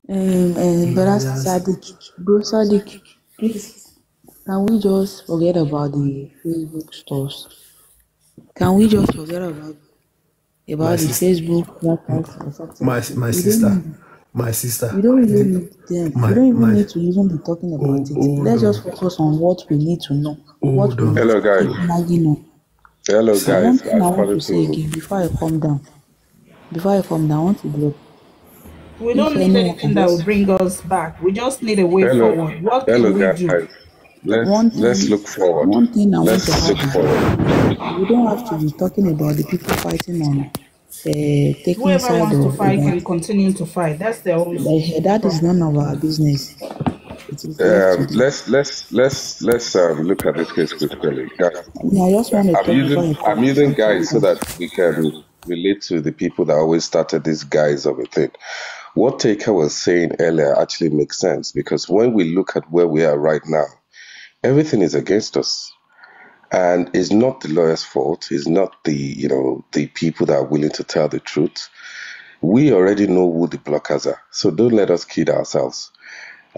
Brother Sadiq, bro Sadiq, please, can we just forget about the Facebook stuffs? Can we just forget My about the sister, Facebook websites or something my like that? my We don't sister, need, my sister. we don't really The, need them. We my don't even my. need to even be talking about it. Hold Let's on, just focus on what we need to know, what hold we need on. Hello, to guys. keep nagging on. Hello, And one guys. thing I want to According say to again before I come down, I want to drop. We If don't need anyone can anything that will just bring us back. We just need a way hello, forward. What hello, can we do? guys. Let's one let's thing, look forward. one thing I want to Let's look add is that forward. we don't have to be talking about the people fighting on taking Whoever side wants to of fight about can continue to fight. That's their own that is none problem. of our business. It is left to them. Let's look at this case critically. I just want to talk before I I'm using come guys so down. that we can relate to the people that always started these guys of a thing. What Taker was saying earlier actually makes sense because when we look at where we are right now, everything is against us. And it's not the lawyer's fault. It's not the people that are willing to tell the truth. We already know who the blockers are. So don't let us kid ourselves.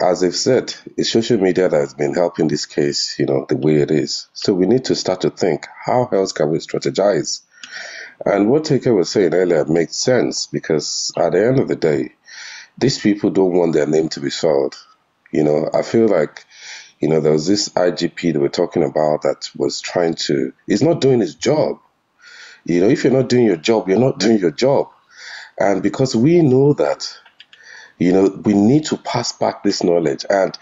As they've said, it's social media that has been helping this case, the way it is. So we need to start to think, how else can we strategize? And what Taker was saying earlier makes sense because at the end of the day, these people don't want their name to be soiled. I feel like, there was this IGP that we're talking about that was he's not doing his job. If you're not doing your job, you're not doing your job. And because we know that, we need to pass back this knowledge. And,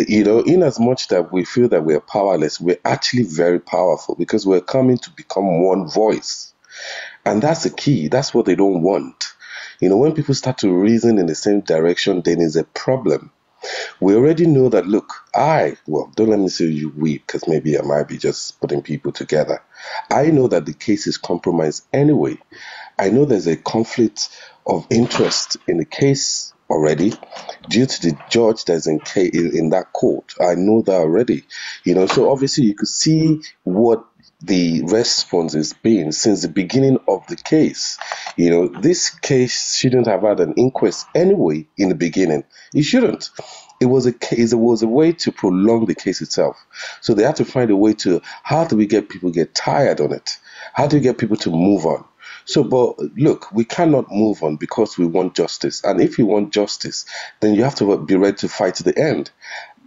in as much that we feel that we're powerless, we're actually very powerful because we're coming to become one voice. And that's the key. That's what they don't want. When people start to reason in the same direction, then it's a problem. We already know that, look, don't let me say you we, because maybe I might be just putting people together. I know that the case is compromised anyway. I know there's a conflict of interest in the case already due to the judge that's in that court. I know that already. So obviously you could see what the response has been since the beginning of the case. This case shouldn't have had an inquest anyway in the beginning. It shouldn't. It was a way to prolong the case itself. So they had to find a way to, how do we get tired on it? How do we get people to move on? So, but look, we cannot move on because we want justice. And if you want justice, then you have to be ready to fight to the end.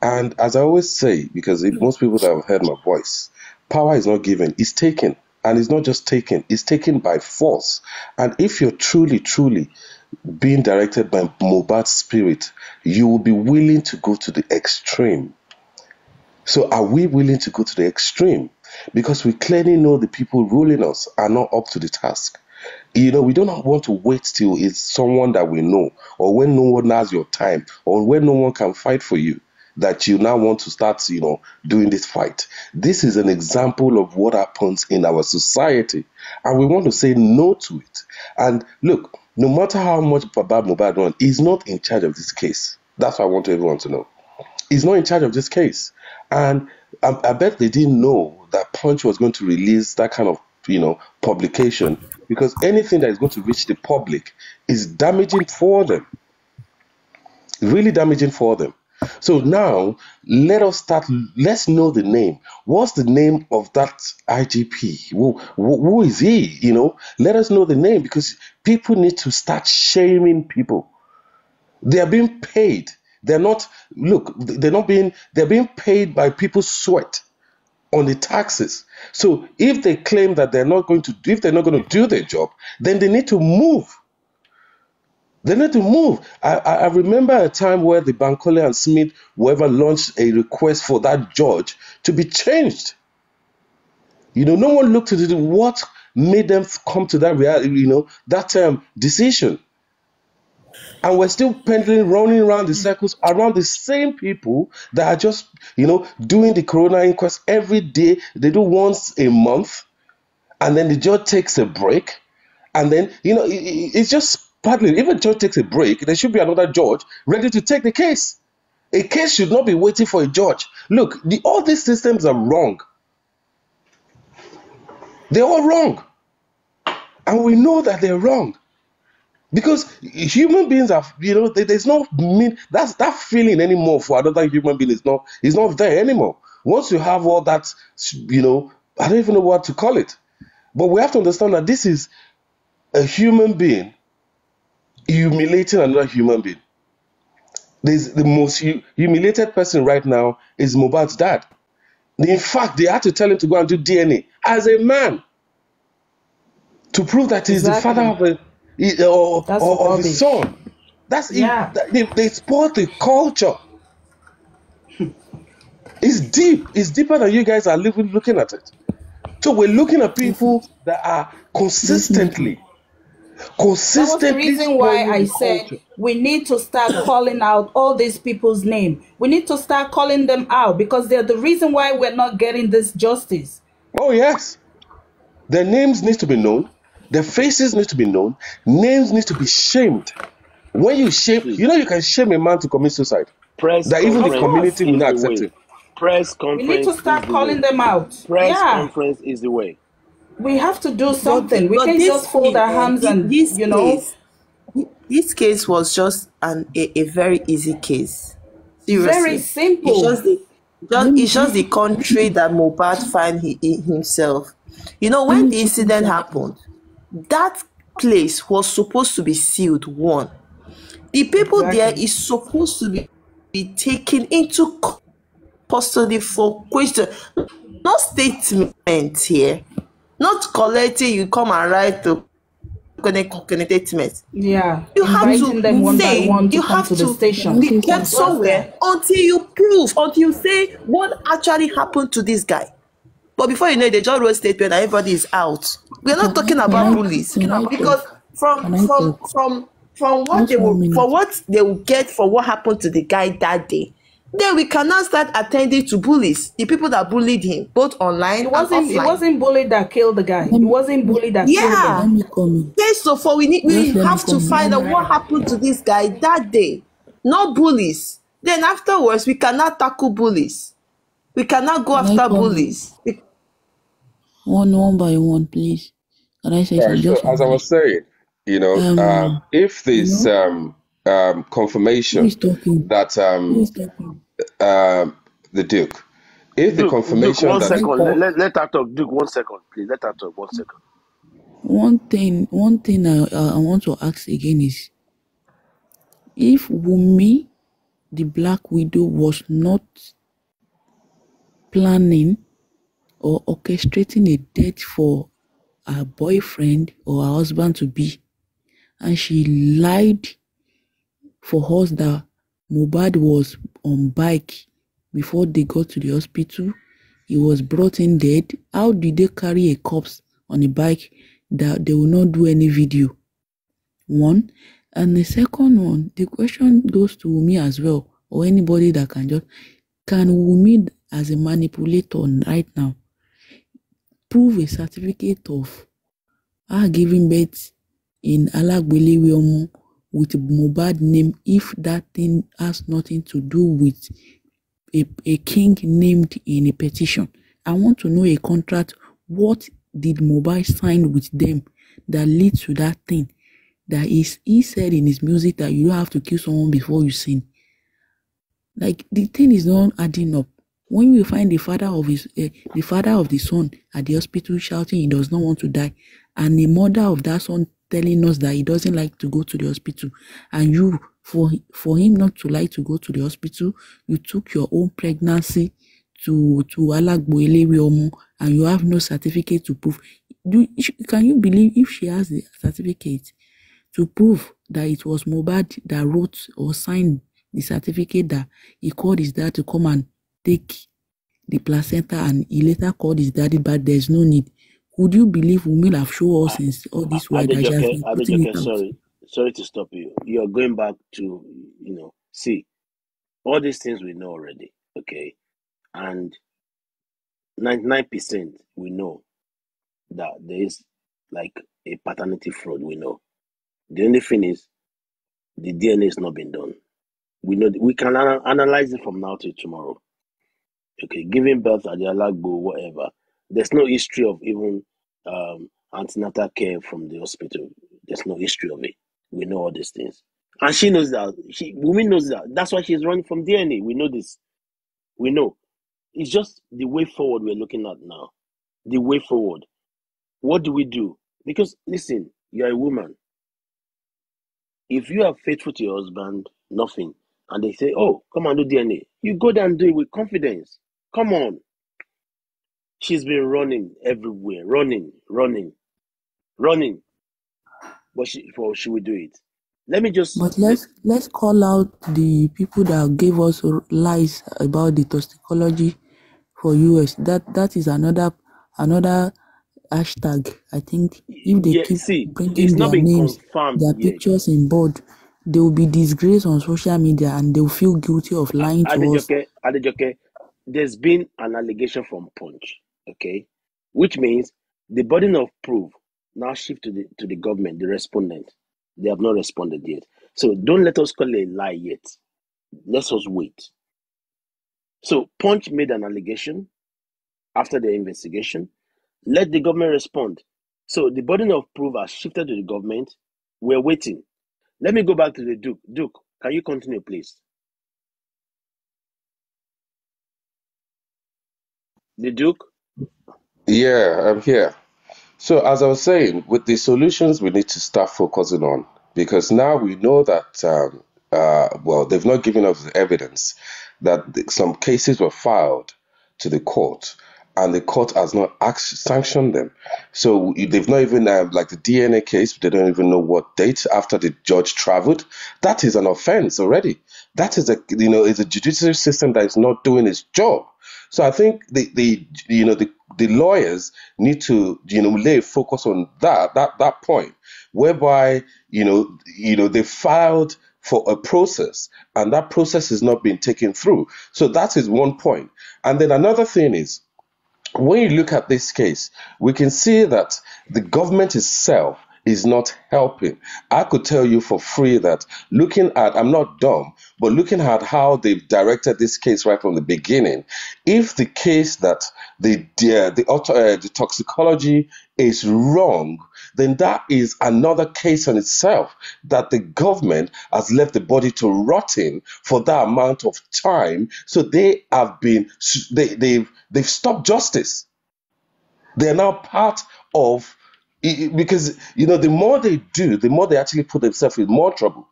And as I always say, because most people that have heard my voice, power is not given, it's taken. And it's not just taken, it's taken by force. And if you're truly, truly being directed by Mohbad's spirit, you will be willing to go to the extreme. So are we willing to go to the extreme? Because we clearly know the people ruling us are not up to the task. We don't want to wait till it's someone that we know, or when no one has your time, or when no one can fight for you, that you now want to start, doing this fight. This is an example of what happens in our society, and we want to say no to it. And look, no matter how much Baba Mohbad wants, he's not in charge of this case. That's what I want everyone to know. He's not in charge of this case. And I bet they didn't know that Punch was going to release that kind of, publication, because anything that is going to reach the public is damaging for them, really damaging for them. So now let's know the name. What's the name of that IGP? Who is he? Let us know the name, because people need to start shaming people. They are being paid. They're not, look, they're being paid by people's sweat on the taxes. So if they claim that if they're not going to do their job, then they need to move. They need to move. I remember a time where the Bankole and Smith whoever launched a request for that judge to be changed. No one looked at what made them come to that reality, that decision. And we're still pendling, running around the circles around the same people that are just, doing the corona inquest every day. They do once a month, and then the judge takes a break, and then, it's just partly. If a judge takes a break, there should be another judge ready to take the case. A case should not be waiting for a judge. Look, all these systems are wrong. They're all wrong. And we know that they're wrong. Because human beings are, there's no that feeling anymore for another human being is not there anymore. Once you have all that, I don't even know what to call it. But we have to understand that this is a human being humiliating another human being. The most humiliated person right now is Mohbad's dad. In fact, they had to tell him to go and do DNA as a man to prove that he's the father Exactly. That's of his rubbish. son. That's Yeah. they spoil the culture. It's deep. It's deeper than you guys are looking at it. So we're looking at people Definitely. that are Definitely. That was the consistently reason why spoiling I the said culture. we need to start calling out all these people's name. We need to start calling them out because they're the reason why we're not getting this justice. Oh yes, their names need to be known. Their faces need to be known. Names need to be shamed. When you shame, See, you can shame a man to commit suicide. press That even the Of conference community course. will is not the accept way. him. Press We need to conference is start the way. calling them out. Press Yeah. conference is the way. We have to do But something. We but can't this just fold thing, our hands and, this case was just a very easy case. very Seriously, it's simple. just the Let me it's just the country that Mohbad find himself. You know, let when me the chip in incident something. happened, that place was supposed to be sealed. One, the people there Exactly. is supposed to be taken into custody for question, not statement here, not collecting. You come and write to connect statement. Yeah. You have Inviting to them Let one me by say, one to you come have to the to can I station. say be kept something? Just somewhere that. until you prove, until you say what actually happened to this guy. But before you know it, they just wrote statement and everybody is out. We're not talking Can about I bullies can I because talk? from Can I from talk? from from what Just 1 minute. they will get for what happened to the guy that day, then we cannot start attending to bullies, the people that bullied him both online and It offline. wasn't bully that killed the guy. Let It me wasn't bully that killed Yeah. let him. me come in. First of all, we Just let me have to come in. find out what happened to this guy that day, not bullies. Then afterwards, we cannot tackle bullies. We cannot go Can I after come in? bullies. One by one, please. Can I say All right. something? So Just as 1 I minute. was saying, if You this know who confirmation is talking? that Who is talking? the Duke, if the Duke, confirmation one Can that I second. talk? Let her talk. Duke, 1 second, please. Let her talk. 1 second. One thing I want to ask again is if Wumi, the Black Widow, was not planning or orchestrating a date for her boyfriend or her husband to be, and she lied for us that Mohbad was on bike before they got to the hospital. He was brought in dead. How did they carry a corpse on a bike that they will not do any video? One. And the second one, the question goes to Wumi as well, or anybody that can Wumi as a manipulator right now prove a certificate of her giving birth in Alagbelewe with Mohbad name if that thing has nothing to do with a king named in a petition? I want to know a contract. What did Mohbad sign with them that leads to that thing? That is, he said in his music that you don't have to kill someone before you sin. Like the thing is not adding up. When you find the father of the son at the hospital shouting he does not want to die, and the mother of that son telling us that he doesn't like to go to the hospital, and you for him not to like to go to the hospital, you took your own pregnancy to Alagboelewe Omo, and you have no certificate to prove. Can you believe if she has the certificate to prove that it was Mohbad that wrote or signed the certificate that he called his dad to come and take the placenta, and he later called his daddy back? There's no need. Would you believe Wunmi have shown us since all this while that she has been putting it Adejoke, out? sorry to stop you. You're going back to, see, all these things we know already, okay? And 99% we know that there is like a paternity fraud, we know. The only thing is the DNA has not been done. We know we can analyze it from now till tomorrow. Okay, giving birth at the Alagbo, whatever. There's no history of even antenatal care from the hospital. There's no history of it. We know all these things. And she knows that. Women knows that. That's why she's running from DNA. We know this. We know. It's just the way forward we're looking at now. The way forward. What do we do? Because listen, you're a woman. If you are faithful to your husband, nothing, and they say, "Oh, come and do DNA," you go there and do it with confidence. Come on. She's been running everywhere, running, but she will do it. Let me just. But let's call out the people that gave us lies about the toxicology for US. That is another hashtag. I think if they Yeah, keep see, it's bringing not their been names, confirmed their yet. pictures in board, they will be disgraced on social media and they will feel guilty of lying to us. Adejoke, there's been an allegation from Punch, okay, which means the burden of proof now shift to the government, the respondent. They have not responded yet, so don't let us call it a lie yet. Let us wait. So Punch made an allegation after the investigation. Let the government respond. So the burden of proof has shifted to the government. We're waiting. Let me go back to the Duke. Duke, can you continue, please? The Duke? Yeah, I'm here. So, as I was saying, with the solutions we need to start focusing on, because now we know that, well, they've not given us the evidence that some cases were filed to the court and the court has not sanctioned them. So they've not even, like the DNA case, they don't even know what date after the judge traveled. That is an offense already. That is is a judiciary system that is not doing its job. So I think the lawyers need to lay focus on that point, whereby they filed for a process and that process is not being taken through. So that is one point. And then another thing is, when you look at this case, we can see that the government itself is not helping. I could tell you for free that I'm not dumb, but looking at how they've directed this case right from the beginning, if the case that the toxicology is wrong, then that is another case in itself that the government has left the body to rotting for that amount of time. So they've stopped justice. They're now part of because the more they do, the more they actually put themselves in more trouble.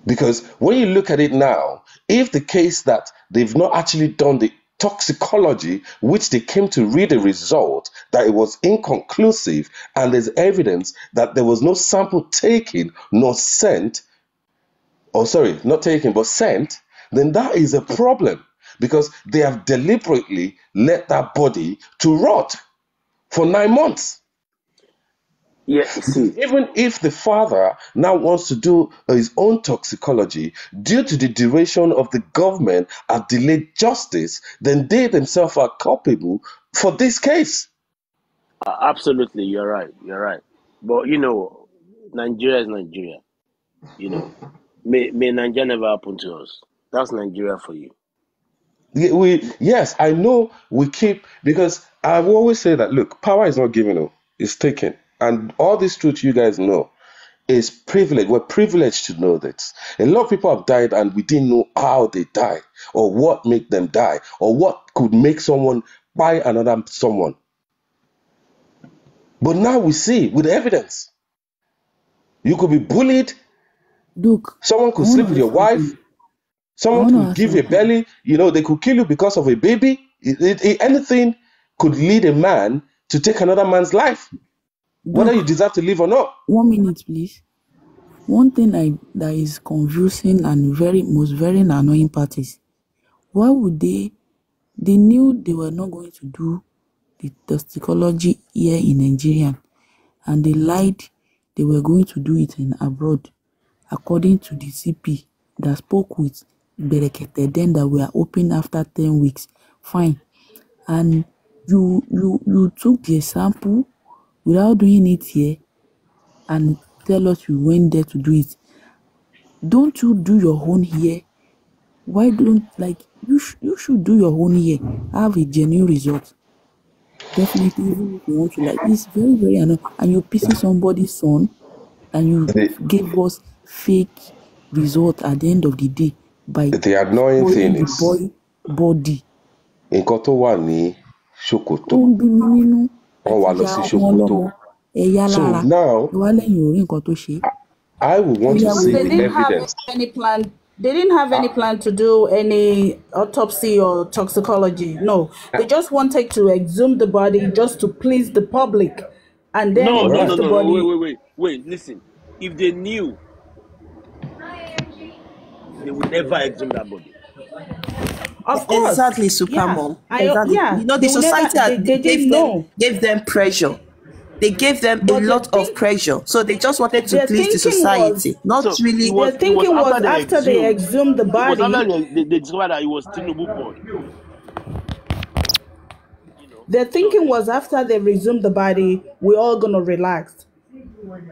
Because when you look at it now, if the case that they've not actually done the toxicology, which they came to read a result that it was inconclusive, and there's evidence that there was no sample taken nor sent, or sorry, not taken but sent, then that is a problem because they have deliberately let that body to rot for 9 months. Yeah, see, Even if the father now wants to do his own toxicology, due to the duration of the government have delayed justice, then they themselves are culpable for this case. absolutely, you're right. But Nigeria is Nigeria. May Nigeria never happen to us. That's Nigeria for you. Yes, I know we keep, because I've always said that, look, power is not given, it's taken. And all this truth you guys know is privilege. We're privileged to know this. A lot of people have died and we didn't know how they died or what made them die or what could make someone buy another someone. But now we see with evidence. You could be bullied, Duke, someone I could want sleep to with ask your wife, something. I someone want to could ask give you a something. belly, they could kill you because of a baby. Anything could lead a man to take another man's life, whether you Duke, deserve to live or not. 1 minute, please. One thing that is confusing and very annoying part is, why would they knew they were not going to do the toxicology here in Nigeria, and they lied they were going to do it in abroad, according to the CP that spoke with Berekete, then that we are open after 10 weeks. Fine. And you took the sample without doing it here and tell us you went there to do it. Don't you do your own here? Why don't, like, you should do your own here, have a genuine result. Definitely, even if you want to, like, it's very annoying, and you're pissing somebody's son. and you The, gave us fake result at the end of the day by the annoying spoiling thing the is, boy body. nǹkan tó wà ní Ó ṣòkòtò, ń bí mi nínú wọ́n láti wá lọ ya sí ọmọ ṣòkòtò. ọlọ́mọ ẹ yá So lára now, ẹ wá lẹ́yìn ò rí nǹkan tó ṣe é. I would Ó want to yá Because see they wèrè the ni. didn't have evidence. any plan. They didn't have any plan to do any autopsy or toxicology. No, they just wanted to exhume the body just to please the public, and then No, no, Right. no, release the no, no. body. Wait. Listen. If they knew, they would never exhume that body. Of course, Exactly, super yeah. mom. Exactly. Yeah. You know, the They will never. society They didn't know, gave them pressure. They gave them a but lot of pressure. So they just wanted to their please the thinking was society, not So really. their it was thinking after was they after they exhumed. exhumed the It was after body. they discovered that it was Tinubu boy. You know. Their So thinking was after they resumed the body, we're all gonna relax.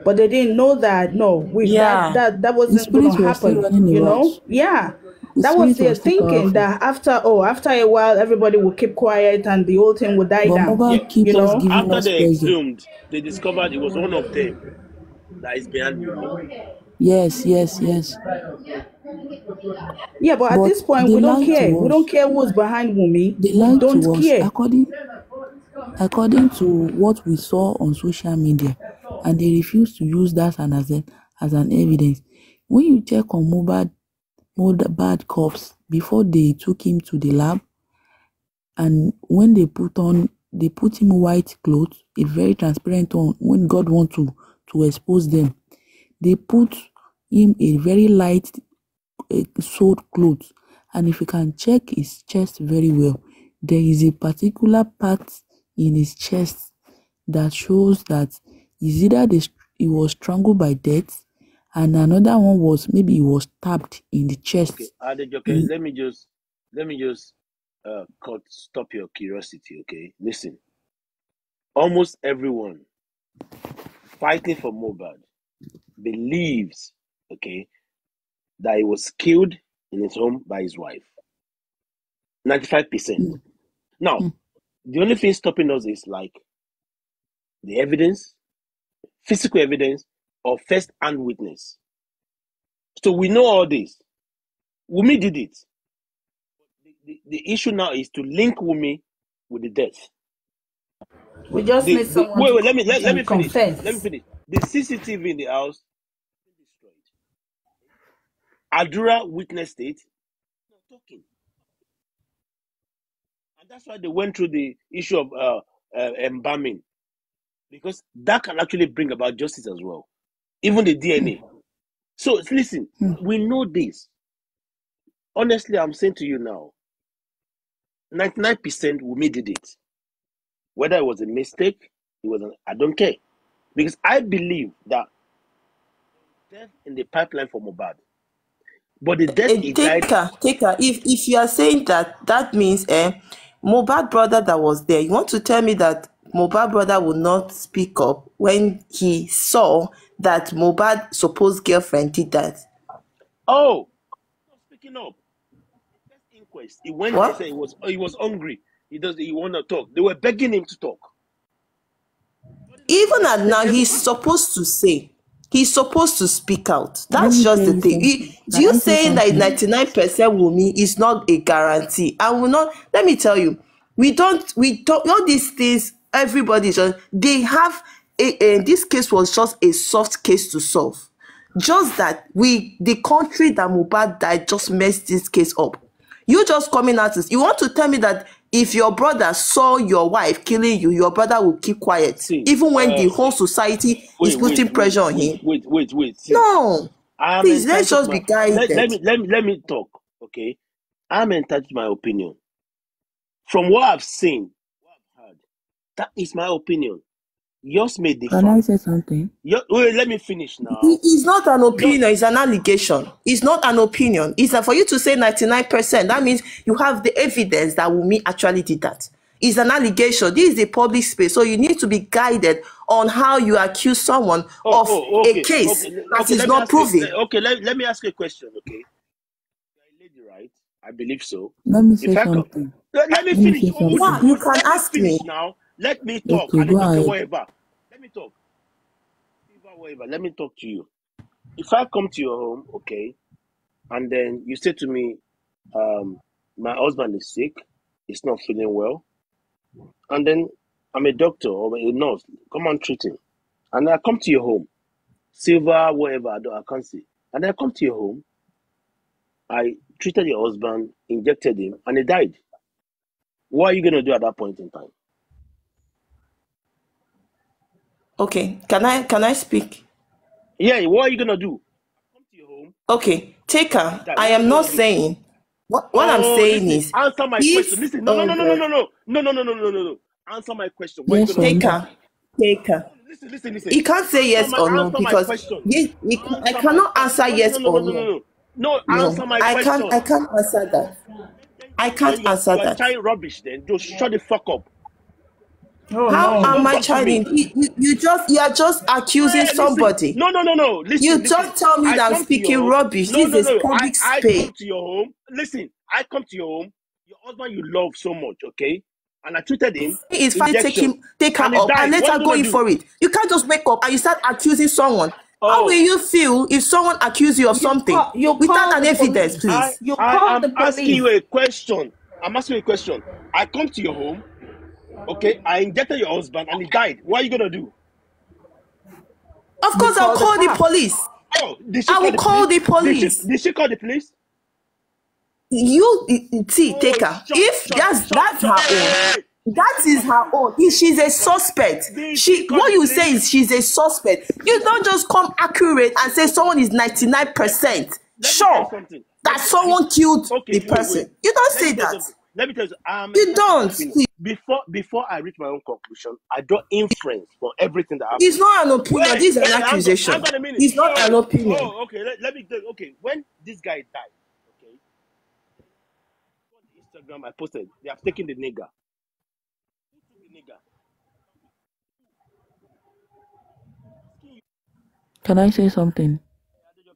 But they didn't know that Yeah. that The wasn't gonna spirits were still happen. running about. Yeah. The That was spirits were their still thinking, powerful. that after a while everybody will keep quiet and the whole thing will die But down. yeah, Mohbad keeps us giving after us they pressure. exhumed, they discovered it was one of them that is behind Wumi. Yes. Yeah, but at But this point they we don't lied care. to We don't us. care who's behind Wumi. They We lied don't to us care. according to what we saw on social media, and they refused to use that as an evidence. When you check on Mohbad corpse before they took him to the lab, and when they put him white clothes, a very transparent one, when God want to expose them, they put him a very light sewed clothes, and if you can check his chest very well, there is a particular part in his chest that shows that is either he was strangled by death, and another one was maybe he was stabbed in the chest. Okay, Adejoke, let me just stop your curiosity, okay? Listen. Almost everyone fighting for Mohbad believes, okay, that he was killed in his home by his wife. 95%. Now, the only thing stopping us is like the evidence, physical evidence, or first-hand witness. So we know all this. Wumi did it. The issue now is to link Wumi with the death. We just need someone wait, to let me finish. confess. Let me finish. The CCTV in the house destroyed. Adura witnessed it. Not talking. And that's why they went through the issue of embalming, because that can actually bring about justice as well, even the DNA. So listen, we know this. Honestly, I'm saying to you now, 99% Wumi did it. Whether it was a mistake, I don't care, because I believe that death in the pipeline for Mohbad, but the death he died. Take her. If you are saying that, that means Mohbad brother that was there, you want to tell me that Mohbad brother would not speak up when he saw that Mohbad supposed girlfriend did that? Oh, not speaking up. The first inquest, he went there, What? said he was hungry. He want to talk. They were begging him to talk. Even at now, he's supposed to say. He's supposed to speak out. Let That's me just tell the you thing. something. Do Can you I say saying that something? 99% Wumi is not a guarantee? I will not. Let me tell you, we don't. All these things. Everybody just they have. This case was just a soft case to solve. Just that the country that Mohbad died, just messed this case up. You just coming out, you want to tell me that if your brother saw your wife killing you, your brother will keep quiet, See, even when the whole society is putting pressure on him? Wait. See, No, I'm please, let's entitled to just be my guided. let me talk, okay? I'm entitled to my opinion. From what I've seen, what I've heard, that is my opinion. Yours may differ. Can I say something? Wait, let me finish now. It's not an opinion, it's an allegation. It's not an opinion. It's for you to say 99%. That means you have the evidence that Wunmi actually did that. It's an allegation. This is a public space, so you need to be guided on how you accuse someone of a case that is not proven. Let me ask you a question, okay? You're a lady, right? I believe so. Let me say If I come, something. let me Let me finish. say Oh, Yeah, something. you can let me ask me. finish now. Let me talk. Okay, And go it's okay, ahead. whatever. Let me talk. If However, let me talk to you. If I come to your home, okay, and then you say to me, my husband is sick, he's not feeling well, and then I'm a doctor or a nurse, come and treat him. And I come to your home, silver, whatever, I can't see. And I come to your home, I treated your husband, injected him, and he died. What are you going to do at that point in time? Okay, can I speak? Yeah, what are you going to do? I come to your home. Okay, Taker, Die. I What are am you not going to do? saying what I'm saying Listen, is answer my question. if Listen, no. Answer my question. What are you Yes going to or do? no? Taker, Listen. you can't say yes or no Answer my because question. I Answer my cannot question. answer yes or no. No. No, answer No, my I question. can't answer that. Then I can't answer you are that. chatting rubbish. Then just shut the fuck up. Oh How no. am Don't I talk to me. chiding? You are just accusing Hey, listen. somebody. No. You Listen. just tell me I that I'm come to your speaking home. rubbish. This is No. public I space. come to your home. Listen. I come to your home. Your husband you love so much, okay? And I treated him. It's fine. Injection. Take her And he up and died. let What are her you go gonna in do? for it. You can't just wake up and you start accusing someone. How will Oh, you feel if someone accuses you of something You without call an the evidence, police. please? You I call am the asking police. you a question. I'm asking you a question. I come to your home, okay? I injected your husband and he died. What are you gonna do? Of You course, I'll call the call the cops. police. Oh, did she I call will the police? call the police. Did she call the police? You see, Oh, take her. If that's her own, Hey! that is her own. If she's a suspect, Did she call what the you say police? is she's a suspect. You don't just come accurate and say someone is 99% Let me tell you sure something. that someone killed Okay, the wait. person. You don't Let me say tell you that. something. Let me tell you, I'm You entitled to my don't. opinion. Please. Before I reach my own conclusion, I draw inference from everything that It's happened. not an opinion. This is an Hang accusation. on a minute. It's not an opinion. Okay. Let me tell you. Okay, when this guy died, okay, on Instagram I posted, they have taken the nigger. Who took the nigger? Can I say something?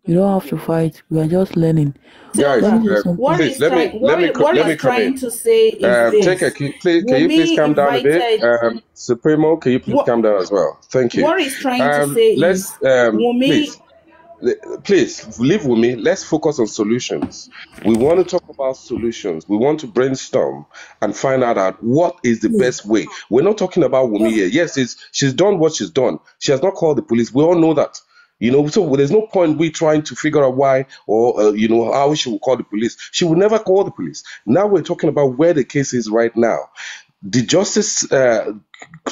You Let me don't have begin. to fight. We are just learning. Guys, Let me say Silver, something. please let me What come in. trying to say is Take a this. please, can you please Wumi calm down a bit? invited Supremo, can you please what calm down as well? Thank you. what he's trying to say is Let's Wumi. please leave with me. Let's focus on solutions. We want to talk about solutions. We want to brainstorm and find out what is the best way. We're not talking about Wumi here. Yes, she's done what she's done. She has not called the police. We all know that. So there's no point we trying to figure out why or how she will call the police. She will never call the police. Now we're talking about where the case is right now. The justice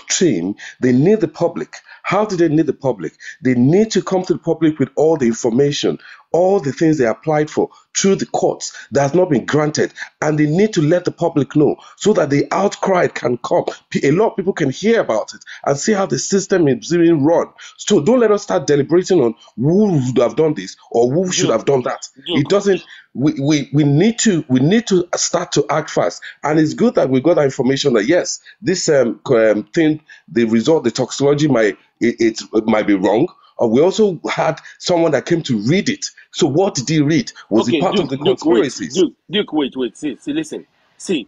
team, they need the public. How do they need the public? They need to come to the public with all the information, all the things they applied for through the courts that has not been granted, and they need to let the public know so that the outcry can come. A lot of people can hear about it and see how the system is being run. So don't let us start deliberating on who would have done this or who should have done that. It doesn't. We need to start to act fast, and it's good that we got that information that yes, this thing, the result, the toxicology it might be wrong. We also had someone that came to read it. So what did he read? Was it Okay, part of the Duke, wait. conspiracies? Duke, wait. See, listen. See,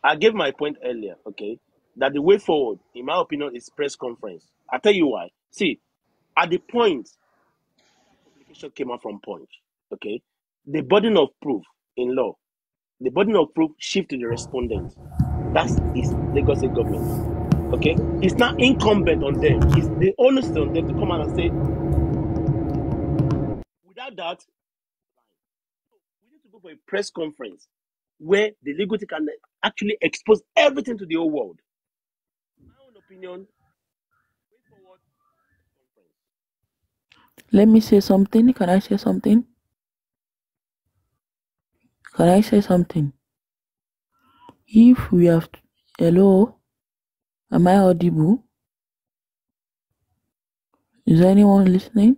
I gave my point earlier, okay? That the way forward, in my opinion, is press conference. I'll tell you why. See, at the point publication came out from Punch, okay? The burden of proof in law, the burden of proof shift to the respondent. That is Lagos State government. Okay? It's not incumbent on them. It's the onus is on them to come out and say, without that, we need to go for a press conference where the legal team can actually expose everything to the whole world. In my own opinion, way forward conference. Let me say something. Can I say something? Can I say something? If we have... Hello? Am I audible? Is anyone listening?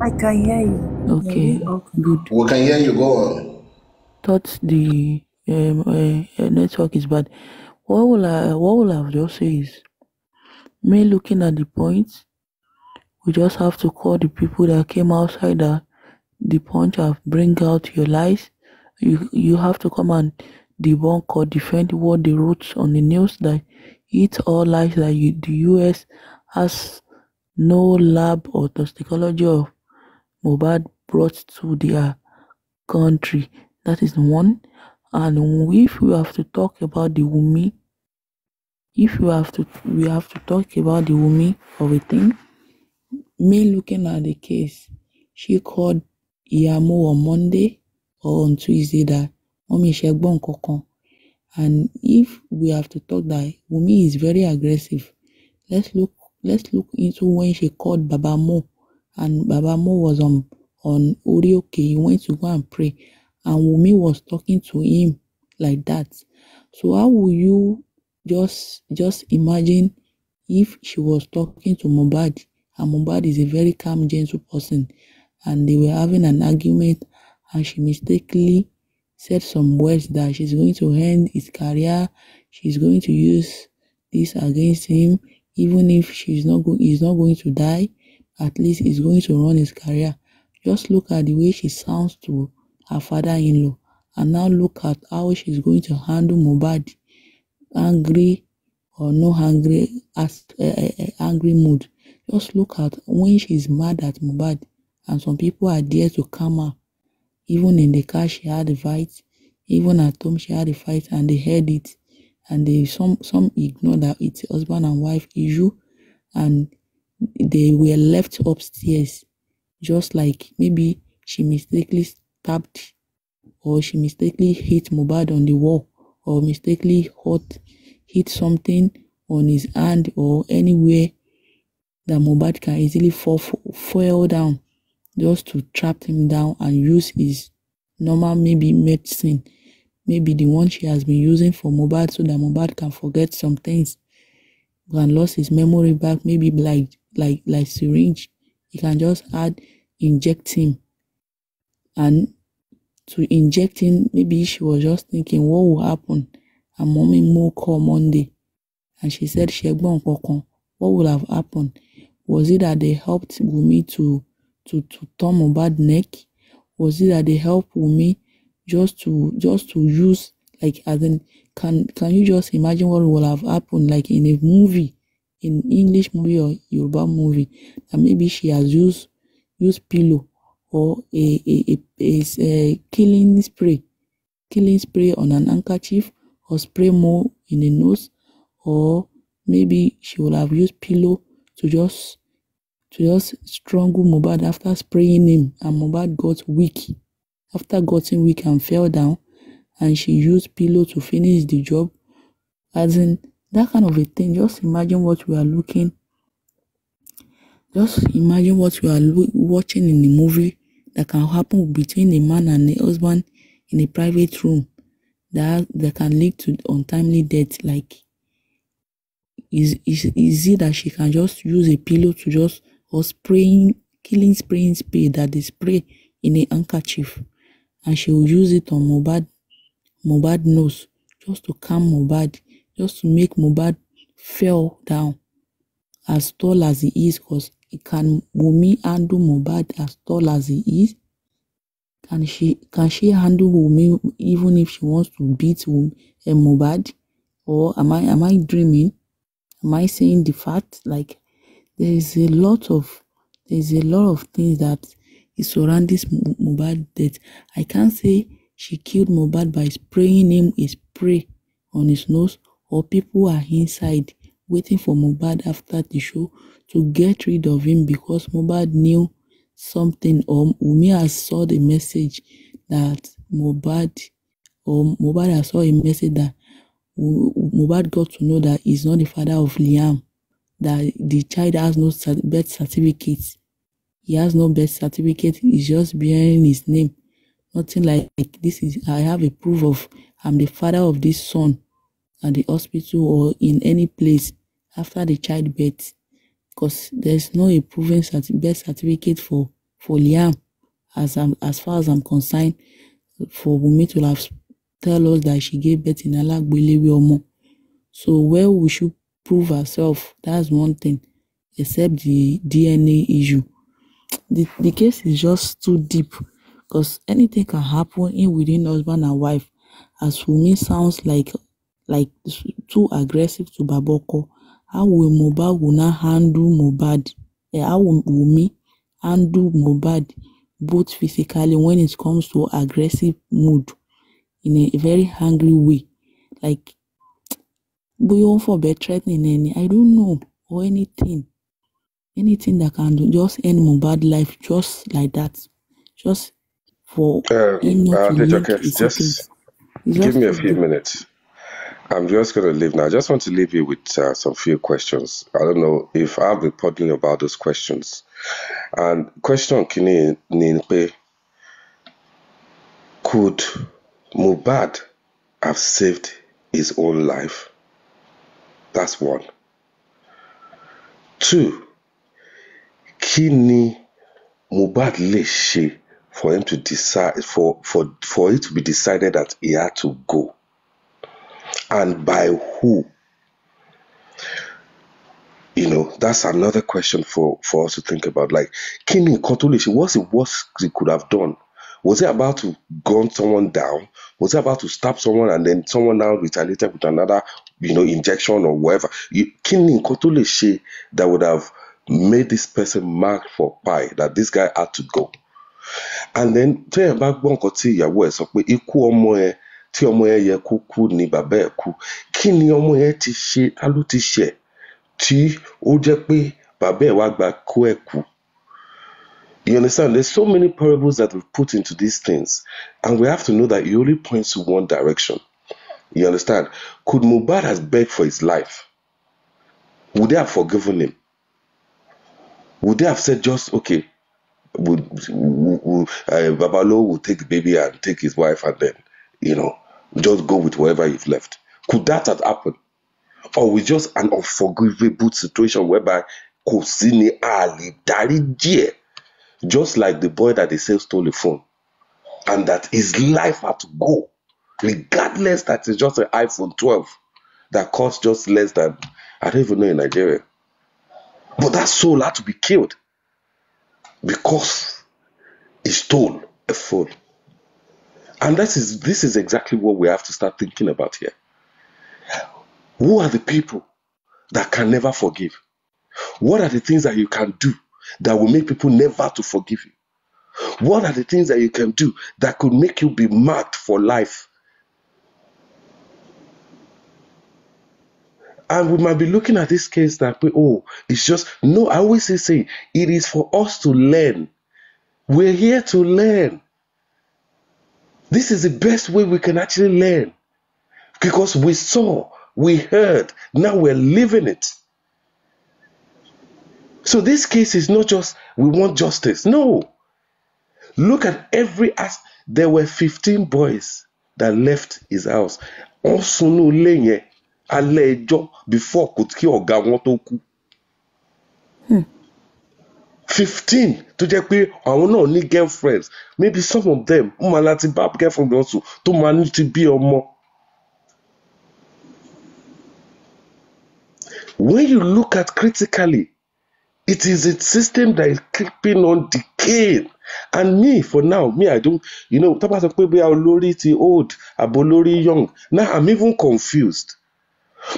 I can hear you. Okay, good. We can hear you. Go on. Thought the network is bad. What will I just say is, me looking at the points, we just have to call the people that came outside the Punch have bring out your lies. You have to come and debunk or defend what they wrote on the news, that it's all lies, that the US has no lab or toxicology of Mohbad brought to their country. That is one. And if we have to talk about the Wunmi, we have to talk about the Wunmi of a thing. Me looking at the case, she called Iyamo on Monday or on Tuesday that Mommy Shegbon Kokon. And if we have to talk that Wunmi is very aggressive, let's look into when she called Baba Mo, and Baba Mo was on Orioke. He went to go and pray, and Wunmi was talking to him like that. So how will you just imagine if she was talking to Mohbad, and Mohbad is a very calm, gentle person, and they were having an argument, and she mistakenly said some words that she's going to end his career, she's going to use this against him, even if he's not going to die, at least he's going to run his career. Just look at the way she sounds to her father-in-law, and now look at how she's going to handle Mohbad, angry or no angry, angry mood. Just look at when she's mad at Mohbad, and some people are there to calm her. Even in the car she had a fight, even at home she had a fight, and they heard it, and some ignore that it's husband and wife issue, and they were left upstairs, just like maybe she mistakenly stabbed, or she mistakenly hit Mohbad on the wall, or mistakenly hit something on his hand or anywhere that Mohbad can easily fall down, just to trap him down and use his normal maybe medicine, maybe the one she has been using for Mohbad, so that Mohbad can forget some things, can lose his memory back, maybe like syringe. You can just inject him, and to inject him, maybe she was just thinking what will happen, and Mommy Mo called Monday, and she said Shegbon Kokon. What would have happened? Was it that they helped Wunmi to turn Mohbad neck? Was it that they helped Wunmi just to use, like, as in, can you just imagine what would have happened, like in a movie, in English movie or Yoruba movie, that maybe she has used pillow or a killing spray on an handkerchief, or spray more in the nose, or maybe she would have used pillow to just strangle Mohbad after spraying him, and Mohbad got weak. After getting weak and fell down, and she used pillow to finish the job. As in, that kind of a thing. Just imagine what we are looking. Just imagine what we are watching in the movie that can happen between a man and a husband in a private room, that can lead to untimely death. Like, is it that she can just use a pillow to just, or killing spraying spray that they spray in a handkerchief, and she will use it on Mohbad nose, just to calm Mohbad, just to make Mohbad fell down as tall as he is, because can Wunmi handle Mohbad as tall as he is? Can she handle Wunmi even if she wants to beat Mohbad? Or am I dreaming? Am I saying the fact? Like, there's a lot of things that is surrounding Mohbad death. I can't say she killed Mohbad by spraying him a spray on his nose, or people are inside waiting for Mohbad after the show to get rid of him because Mohbad knew something, or Wunmi has saw the message that Mohbad has saw a message that Mohbad got to know that he's not the father of Liam, that the child has no birth certificate. He has no birth certificate. He's just bearing his name. Nothing like this is, I have a proof of I'm the father of this son at the hospital or in any place after the childbirth, because there's no a proven birth certificate for Liam, as far as I'm concerned, for Wunmi to have tell us that she gave birth in Alagbelewe Omo. So where we should prove ourselves, that's one thing, except the DNA issue. The case is just too deep, because anything can happen in within husband and wife. As Wunmi sounds like too aggressive to Baboko, how will Mohbad not handle Mohbad? how Wunmi handle Mohbad both physically when it comes to aggressive mood in a very angry way. Like, bóyá for bed threatening any, I don't know, or anything that can do, just end Mohbad life just like that, just for him not to leak Dejoke, a secret. just It's give just me a too few deep. minutes. I'm just going to leave now. I just want to leave you with some few questions. I don't know if I'll be pondering about those questions. And question kini ni pe, could Mohbad have saved his own life? That's one. Two, kini Mohbad lè ṣe for him to decide for it to be decided that he had to go, and by who? You know, that's another question for us to think about. Like, kini nǹkan tó lè ṣe? What's the worst he could have done? Was he about to gun someone down? Was he about to stab someone and then someone now retaliated with another, injection or whatever? Kini nǹkan tó lè ṣe that would have made this person marked for pie, that this guy had to go? And then téèyàn bá gbọ́ nǹkan tí ìyàwó ẹ̀ sọ pé ikú ọmọ ẹ̀ tí ọmọ ẹ̀ yẹ kó kú ni bàbá ẹ̀ kú, kí ni ọmọ ẹ̀ ti ṣe, ta ló ti ṣẹ̀ tí ó jẹ́ pé bàbá ẹ̀ wá gba kú ẹ̀ kú? You understand? There's so many parables that we've put into these things, and we have to know that it only points to one direction. You understand? Could Mohbad have begged for his life? Would they have forgiven him? Would they have said just, okay, Babalo will take the baby and take his wife and then, just go with whatever you've left? Could that have happened? Or with just an unforgivable situation whereby kò sí ni a lè dáríjì ẹ̀, just like the boy that they say stole the phone, and that his life had to go, regardless that it's just an iPhone 12 that costs just less than, I don't even know in Nigeria. But that soul had to be killed because he stole a phone. And this is exactly what we have to start thinking about here. Who are the people that can never forgive? What are the things that you can do that will make people never to forgive you? What are the things that you can do that could make you be marked for life? And we might be looking at this case that, it's just, no, I always say, it is for us to learn. We're here to learn. This is the best way we can actually learn. Because we saw, we heard, now we're living it. So this case is not just, we want justice. No. Look at there were 15 boys that left his house. On sunu lẹ́yìn alẹ́ ẹjọ́ before kò kí ọ̀gá wọn tó kú. 15 tó jẹ́ pé àwọn náà ní girlfriends. Maybe some of them wọ́n máa láti bá girlfriend wọn sùn tó máa ní ti bí ọmọ. When you look at critically, it is a system that is keeping on decaying. And for now, I don't, tó bá sọ pé bí olórí ti old, àbò olórí young. Now I'm even confused.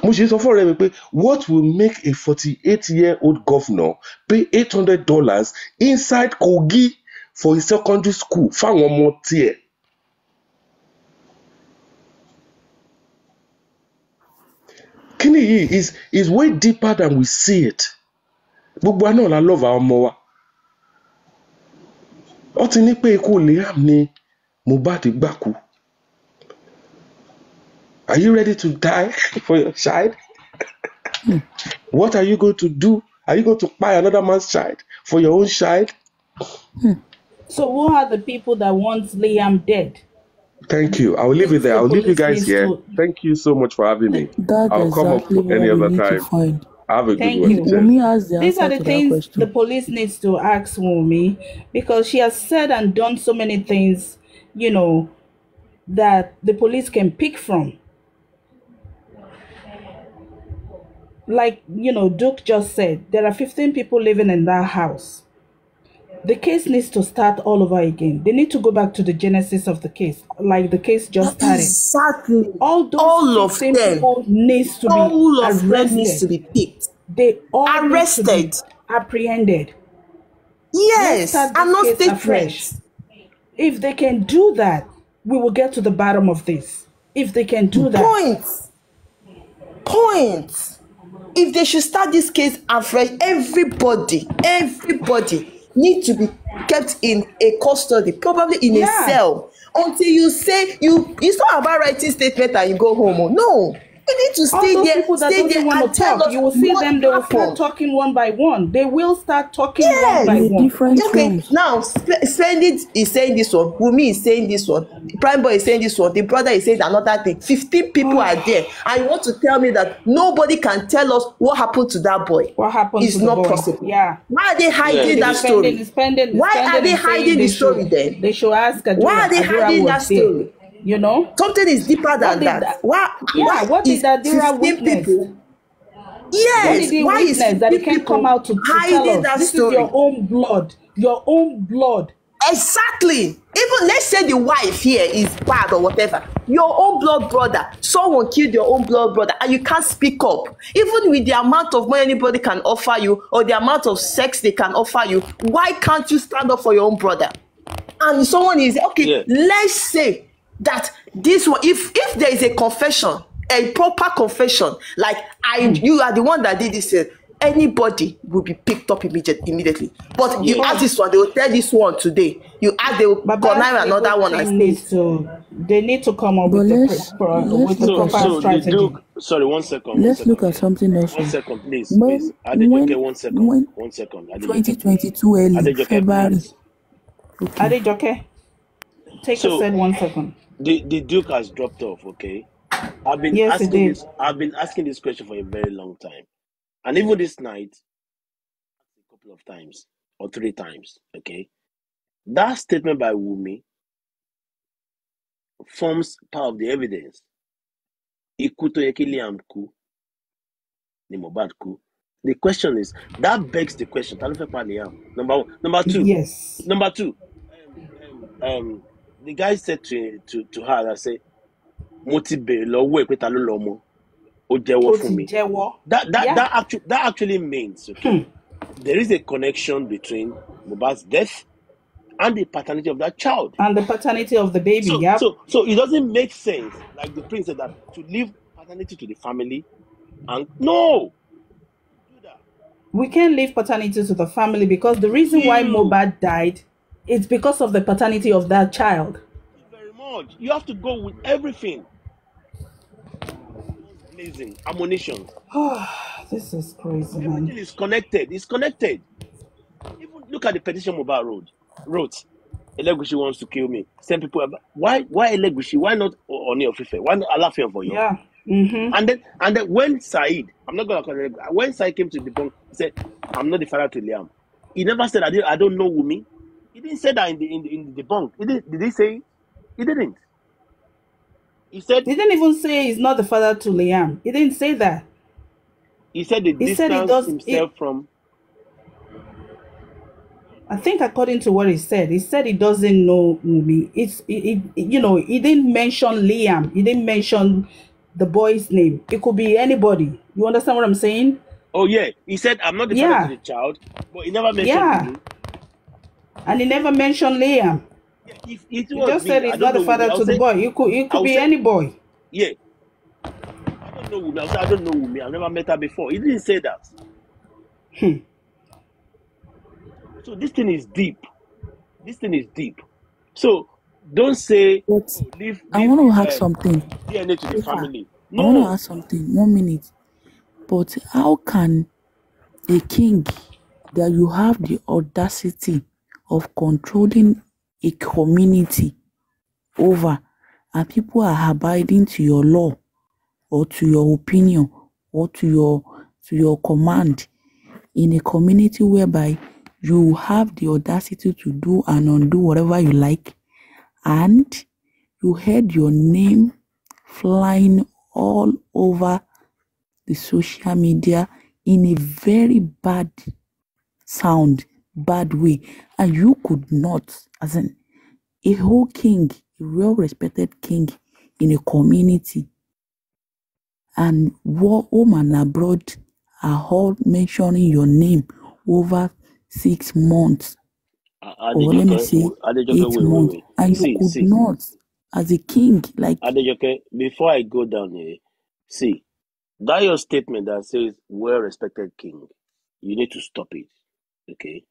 Mo ṣe sọ fún ọ̀rẹ́ mi pé, what will make a 48-year-old governor pay $800 inside Kogi for his secondary school fáwọn ọmọ tiẹ̀? Kíni yìí is way deeper than we see it. Gbogbo wa náà la love àwọn ọmọ wa. Ó ti ní pé ikú Liam ni Mohbad gbà kú. Are you ready to die for your child? What are you going to do? Are you going to buy another man's child for your own child? So who are the people that want Liam dead? Thank you. I'll leave it there. I'll leave you guys here. Thank you so much for having me. I'll come up any other time. Have a good one. These are the things the police needs to ask Wunmi, because she has said and done so many things, that the police can pick from. Like, Duke just said, there are 15 people living in that house. The case needs to start all over again. They need to go back to the genesis of the case, like the case just started. Exactly. All 15 people needs to be arrested. Needs to be picked. They all arrested. apprehended. Let's Yes, start and this not case afresh. statements. If they can do that, we will get to the bottom of this. If they can do that. Point. If they should start this case afresh, everybody need to be kept in a custody, probably in a cell, until you say it's not about writing statement and you go home. No, you need to All stay those there, people that doesn't want and to tell talk, us you will see what them, they will start happened. talking one by one. They will start talking one Yes. by In a one. different Okay, rooms. now Splendid is saying this one, Wumi is saying this one, Prime Boy is saying this one, the brother is saying another thing. 15 people are there, and you want to tell me that nobody can tell us what happened to that boy? What happened It's to the not boy? possible. Yeah. Why are they Yeah, hiding that story? Why are they hiding the story then? They should ask Adura. Why are they Adura hiding that was there. story? You know? Something is deeper What than did that. that? Why Yeah, what is did Adura 15 witness? people? What Yes, did he why is witness that he 15 can't come people out to tell hiding us? that This is story? your own blood. Your own blood. Exactly. Even let's say the wife here is bad or whatever. Your own blood brother, someone killed your own blood brother, and you can't speak up. Even with the amount of money anybody can offer you, or the amount of sex they can offer you, why can't you stand up for your own brother? And someone is okay. Yeah. Let's say that this one, if there is a confession, a proper confession, like you are the one that did this. Anybody will be picked up immediately. But you ask this one, they will tell this one today. You ask, they will connive another one and say they need to come up But with let's the look at proper So the strategy. Duke, sorry, one second. let's look at something else. One second, please. When Adejoke, 1 second. when 1 second. Adejoke, 2022 early Adejoke, February. please. Okay. Adejoke, take So a said 1 second. the Duke has dropped off. Okay, I've been Yes, it asking did. this. I've been asking this question for a very long time, and even this night, a couple of times or 3 times. Okay, that statement by Wumi forms part of the evidence. Ikú tó yẹ kí Liam kú ni Mohbad kú. The question is, that begs the question. Ta ló fẹ́ pa Liam? Number 1. Number 2. Yes. Number 2. The guy said to her, that say, mo ti bèrè lọ́wọ́ ẹ̀ pé ta ló lọ́mọ. Ó jẹ́wọ́ fún mi. That actually means, okay, there is a connection between Mohbad's death and the paternity of that child. And the paternity of the baby, So it doesn't make sense, like the prince said, that to leave paternity to the family. And no, do that. We can't leave paternity to the family, because the reason why Mohbad died is because of the paternity of that child. Thank you very much. You have to go with everything. Blazing ammunition. This is crazy, man. Everything is connected. It's connected. Even look at the petition Mohbad wrote. Elegushi wants to kill me. Same people. Why Elegushi? Why not Oni of Ife? Why not Alafia for you? Yeah. Mm-hmm. And then when Said, I'm not gonna call it. When Said came to the debunk, he said, "I'm not the father to Liam." He never said, "I don't know Wumi." He didn't say that in the debunk. Did he say it? He didn't. He said he didn't even say he's not the father to Liam. He didn't say that. He said he distanced himself from. I think according to what he said he doesn't know Wumi. He didn't mention Liam. He didn't mention the boy's name. It could be anybody. You understand what I'm saying? Oh yeah, he said, "I'm not the father to the child," but he never mentioned Wumi. And he never mentioned Liam. Yeah, if it he was just me, said he's not the father to the boy. It could be any boy. Yeah. I don't know Wumi. I don't know Wumi. I've never met her before. He didn't say that. So this thing is deep. So don't say, leave I want to ask something. DNA to the family. No. I want to ask something. 1 minute. But how can a king that you have the audacity of controlling a community over, and people are abiding to your law or to your opinion or to your command, in a community whereby you have the audacity to do and undo whatever you like, and you heard your name flying all over the social media in a very bad way, and you could not, as a whole king, a well-respected king in a community, and home and abroad are all mentioning your name over 6 months, or let me say 8 months, wait. and you could not, as a king, like... Adejoke, before I go down here, see, that your statement that says well-respected king, you need to stop it, okay?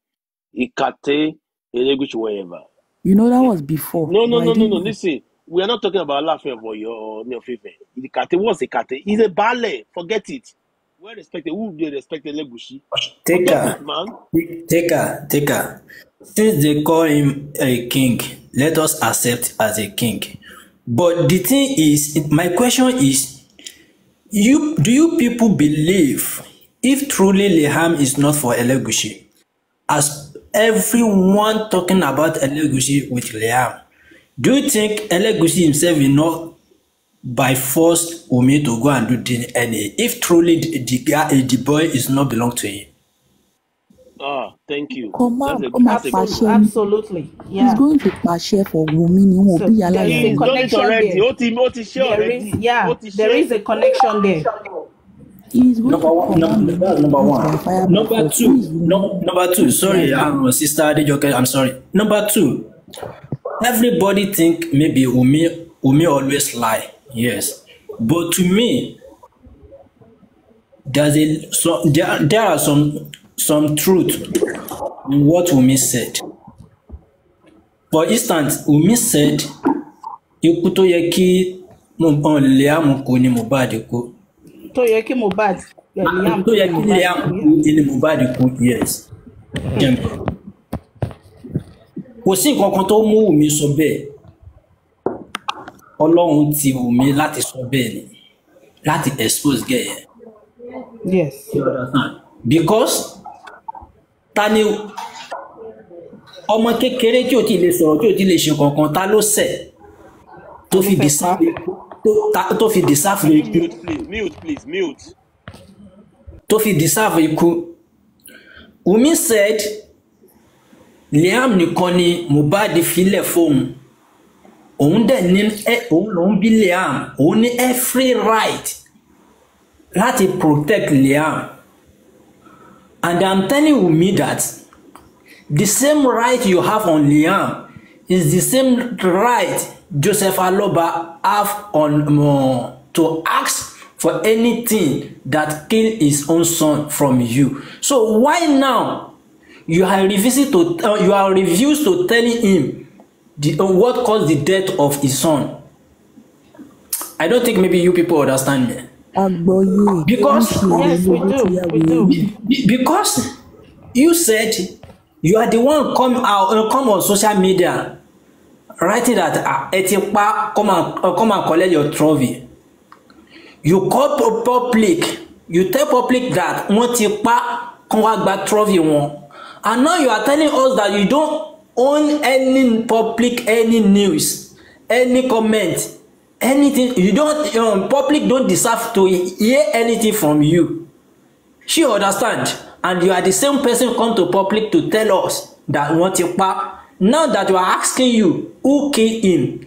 Ikate, Eleguchi, wherever. You know, that was before. No. but I didn't know. Listen, we are not talking about laughing for your Neofife. Ikate, what's Ikate? He's a ballet. Forget it. Well-respected. Who do they respect Eleguchi? Forget it, man. Take her. Since they call him a king, let us accept as a king. But the thing is, my question is, do you people believe if truly Liam is not for Elegushi, as everyone talking about Elegushi with Liam, do you think Elegushi himself will not by force Umi to go and do DNA if truly the boy is not belong to him? Thank you. Absolutely. Yeah. He's going to pàṣẹ for Wunmi ni wọn bí yàrá There is a connection there is a connection there. He's going Number one. Number two. Sorry, Sister Adejoke, I'm sorry. Number two, everybody think maybe Umi always lie. Yes, but to me, there are some truth in what Umi said. For instance, Umi said, "Ikú tó yẹ kí Liam kú ni Mohbad kú." Tó yẹ kí Mohbad Liam kú ni Mohbad kú, yes. Kò sí nǹkan kan tó mú Umi sọ bẹ́ẹ̀. Ọlọ́run ti Umi láti sọ bẹ́ẹ̀ ni, láti expose gẹ̀ yẹn. Yes. You understand? Because tani ọmọ kékeré tí ò ti lè sọ̀rọ̀, tí ò ti lè ṣe kankan, ta ló ṣẹ̀ tó fi deserve ikú. Mute. Tó fi deserve ikú. Umi said Liam nìkan ni Mohbad filẹ̀ fóun. Òun dẹ̀ ní òun lòun bí Liam, òun ní every right láti protect Liam. And I'm telling Umi that the same right you have on Liam is the same right Joseph Aloba have on to ask for anything that kill his own son from you. So why now you are refused to telling him what caused the death of his son? I don't think maybe you people understand me. Because yes, we do. Because you said you are the one come on social media writing that come and collect your trophy. You call public, you tell public that wọ́n ti pa kán wá gba trophy wọn. And now you are telling us that you don't own any any news, any comment, anything. You don't public don't deserve to hear anything from you. She understand, and you are the same person come to public to tell us that wọ́n ti pa. Now that we are asking you who killed him,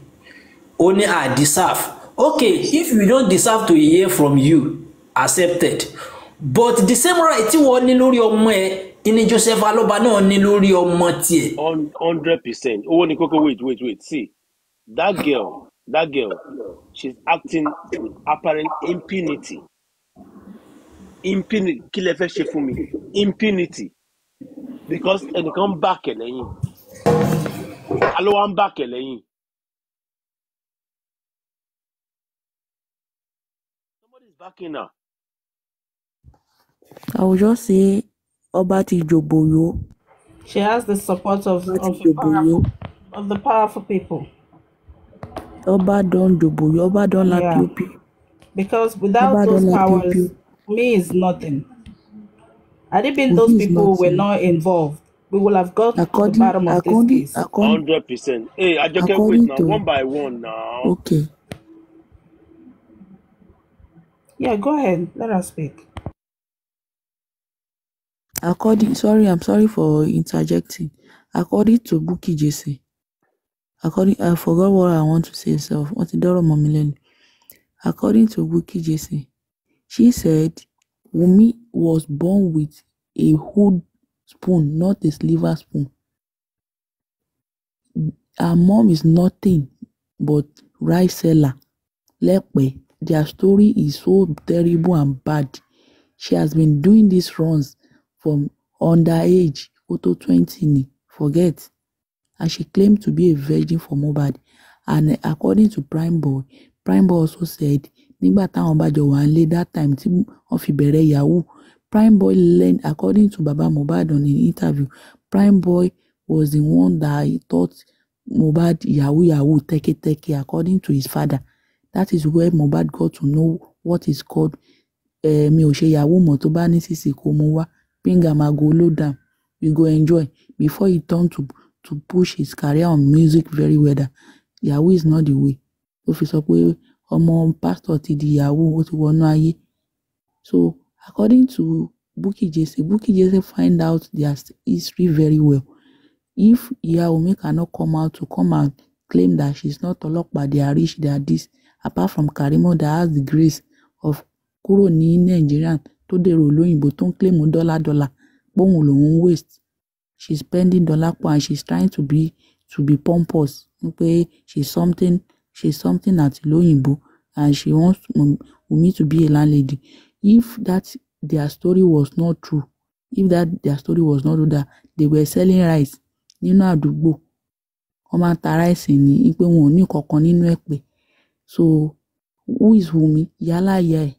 only I deserve. Okay, if we don't deserve to hear from you, accepted. But the same right tí wọ́n ní lórí ọmọ ẹ, ìní Joseph Aloba náà ní lórí ọmọ tiẹ̀. 100%. Owó ni kókó, wait. See, that girl, she's acting with apparent impunity. Impunity. Kí lẹ fẹ́ ṣe fún mi? Impunity. Because ẹnìkan back ẹ̀ lẹ́yìn. Alo wa ń back ẹ̀ lẹ́yìn. Somebody's backing her. I will just say Oba ti joboyo. She has the support of the powerful people. Oba don joboyo. Oba don la POP. Because without those powers, me is nothing. Had it been those people who were not involved, we will have got to the bottom of this case. 100%. Hey, I just can't wait now, one by one now. Okay. Yeah, go ahead. Let us speak. I'm sorry for interjecting. According to Bukky Jesse, I forgot what I want to say itself. According to Bukky Jesse, she said Wunmi was born with a hood spoon, not a silver spoon. Her mom is nothing but rice seller. Lepe. Their story is so terrible and bad. She has been doing these runs from underage, to 20 ni, forget. And she claimed to be a virgin for Mohbad. And according to Prime Boy also said, nígbà táwọn bá jọ wà nílé that time tí wọ́n fi bẹ̀rẹ̀ yahoo, Prime Boy learned, according to Baba Mohbad on an interview, Prime Boy was the one that he taught Mohbad yahoo, teke, according to his father. That is where Mohbad got to know what is called mi ò ṣe yahoo mọ̀ tó bá ní sísì kó mú wá, pinga ma go low down, we go enjoy, before he turned to push his career on music very well. That yahoo is not the way. Ó fi sọ pé ọmọ pastor ti di yahoo, ó ti wọnú ayé. So according to Bukky Jesse find out their history very well. If Iya Wunmi cannot come out to claim that she's not Ọlọ́pàá, they are rich, they are this, apart from Karimo that has the grace of kúrò ní Nigerian tó dèrò lóyìnbó tó ń claim dollar póhùn lòun waste. She's spending dollar po and she's trying to be pompous. Pé she's something àti lóyìnbó and she wants Wunmi to be a landlady. If that their story was not true, that they were selling rice nínú àdúgbò, wọ́n máa ń ta rice ní pé wọn ò ní kankan nínú ẹ̀pẹ̀. So who is Wunmi? Yálà ìyá ẹ̀.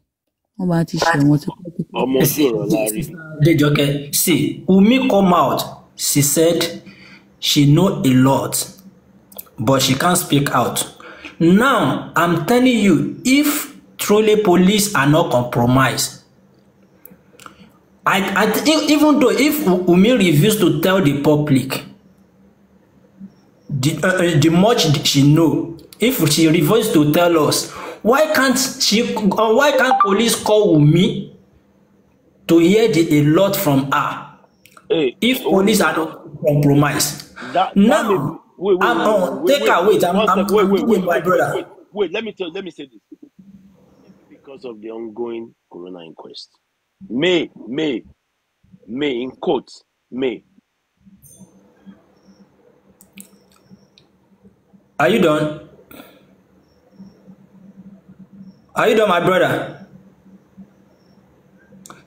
Wọ́n bá ti ṣẹ̀wọ̀n tí ọmọ ojú ọ̀rọ̀ láàrin. Dejoke, see, Wunmi come out. She said she know a lot, but she can't speak out. Now, I'm telling you, if truly police are not compromised, I think even though if Wunmi refuses to tell the public the much she know, if she refuses to tell us, why can't police call Wunmi to hear a lot from her? Hey, if police are not compromised. Now, wait, let me say this. Because of the ongoing corona inquest. May, in quotes, May. Are you done? Are you done, my brother?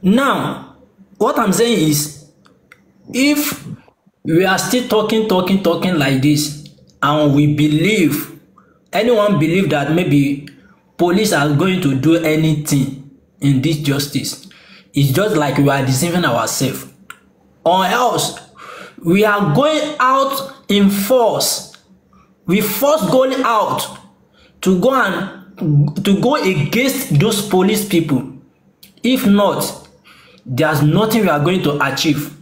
Now, what I'm saying is, if we are still talking like this, and anyone believe that maybe police are going to do anything in this justice, it's just like we are deceiving ourselves. Or else, we are going out in force. We force going out to go against those police people. If not, there's nothing we are going to achieve.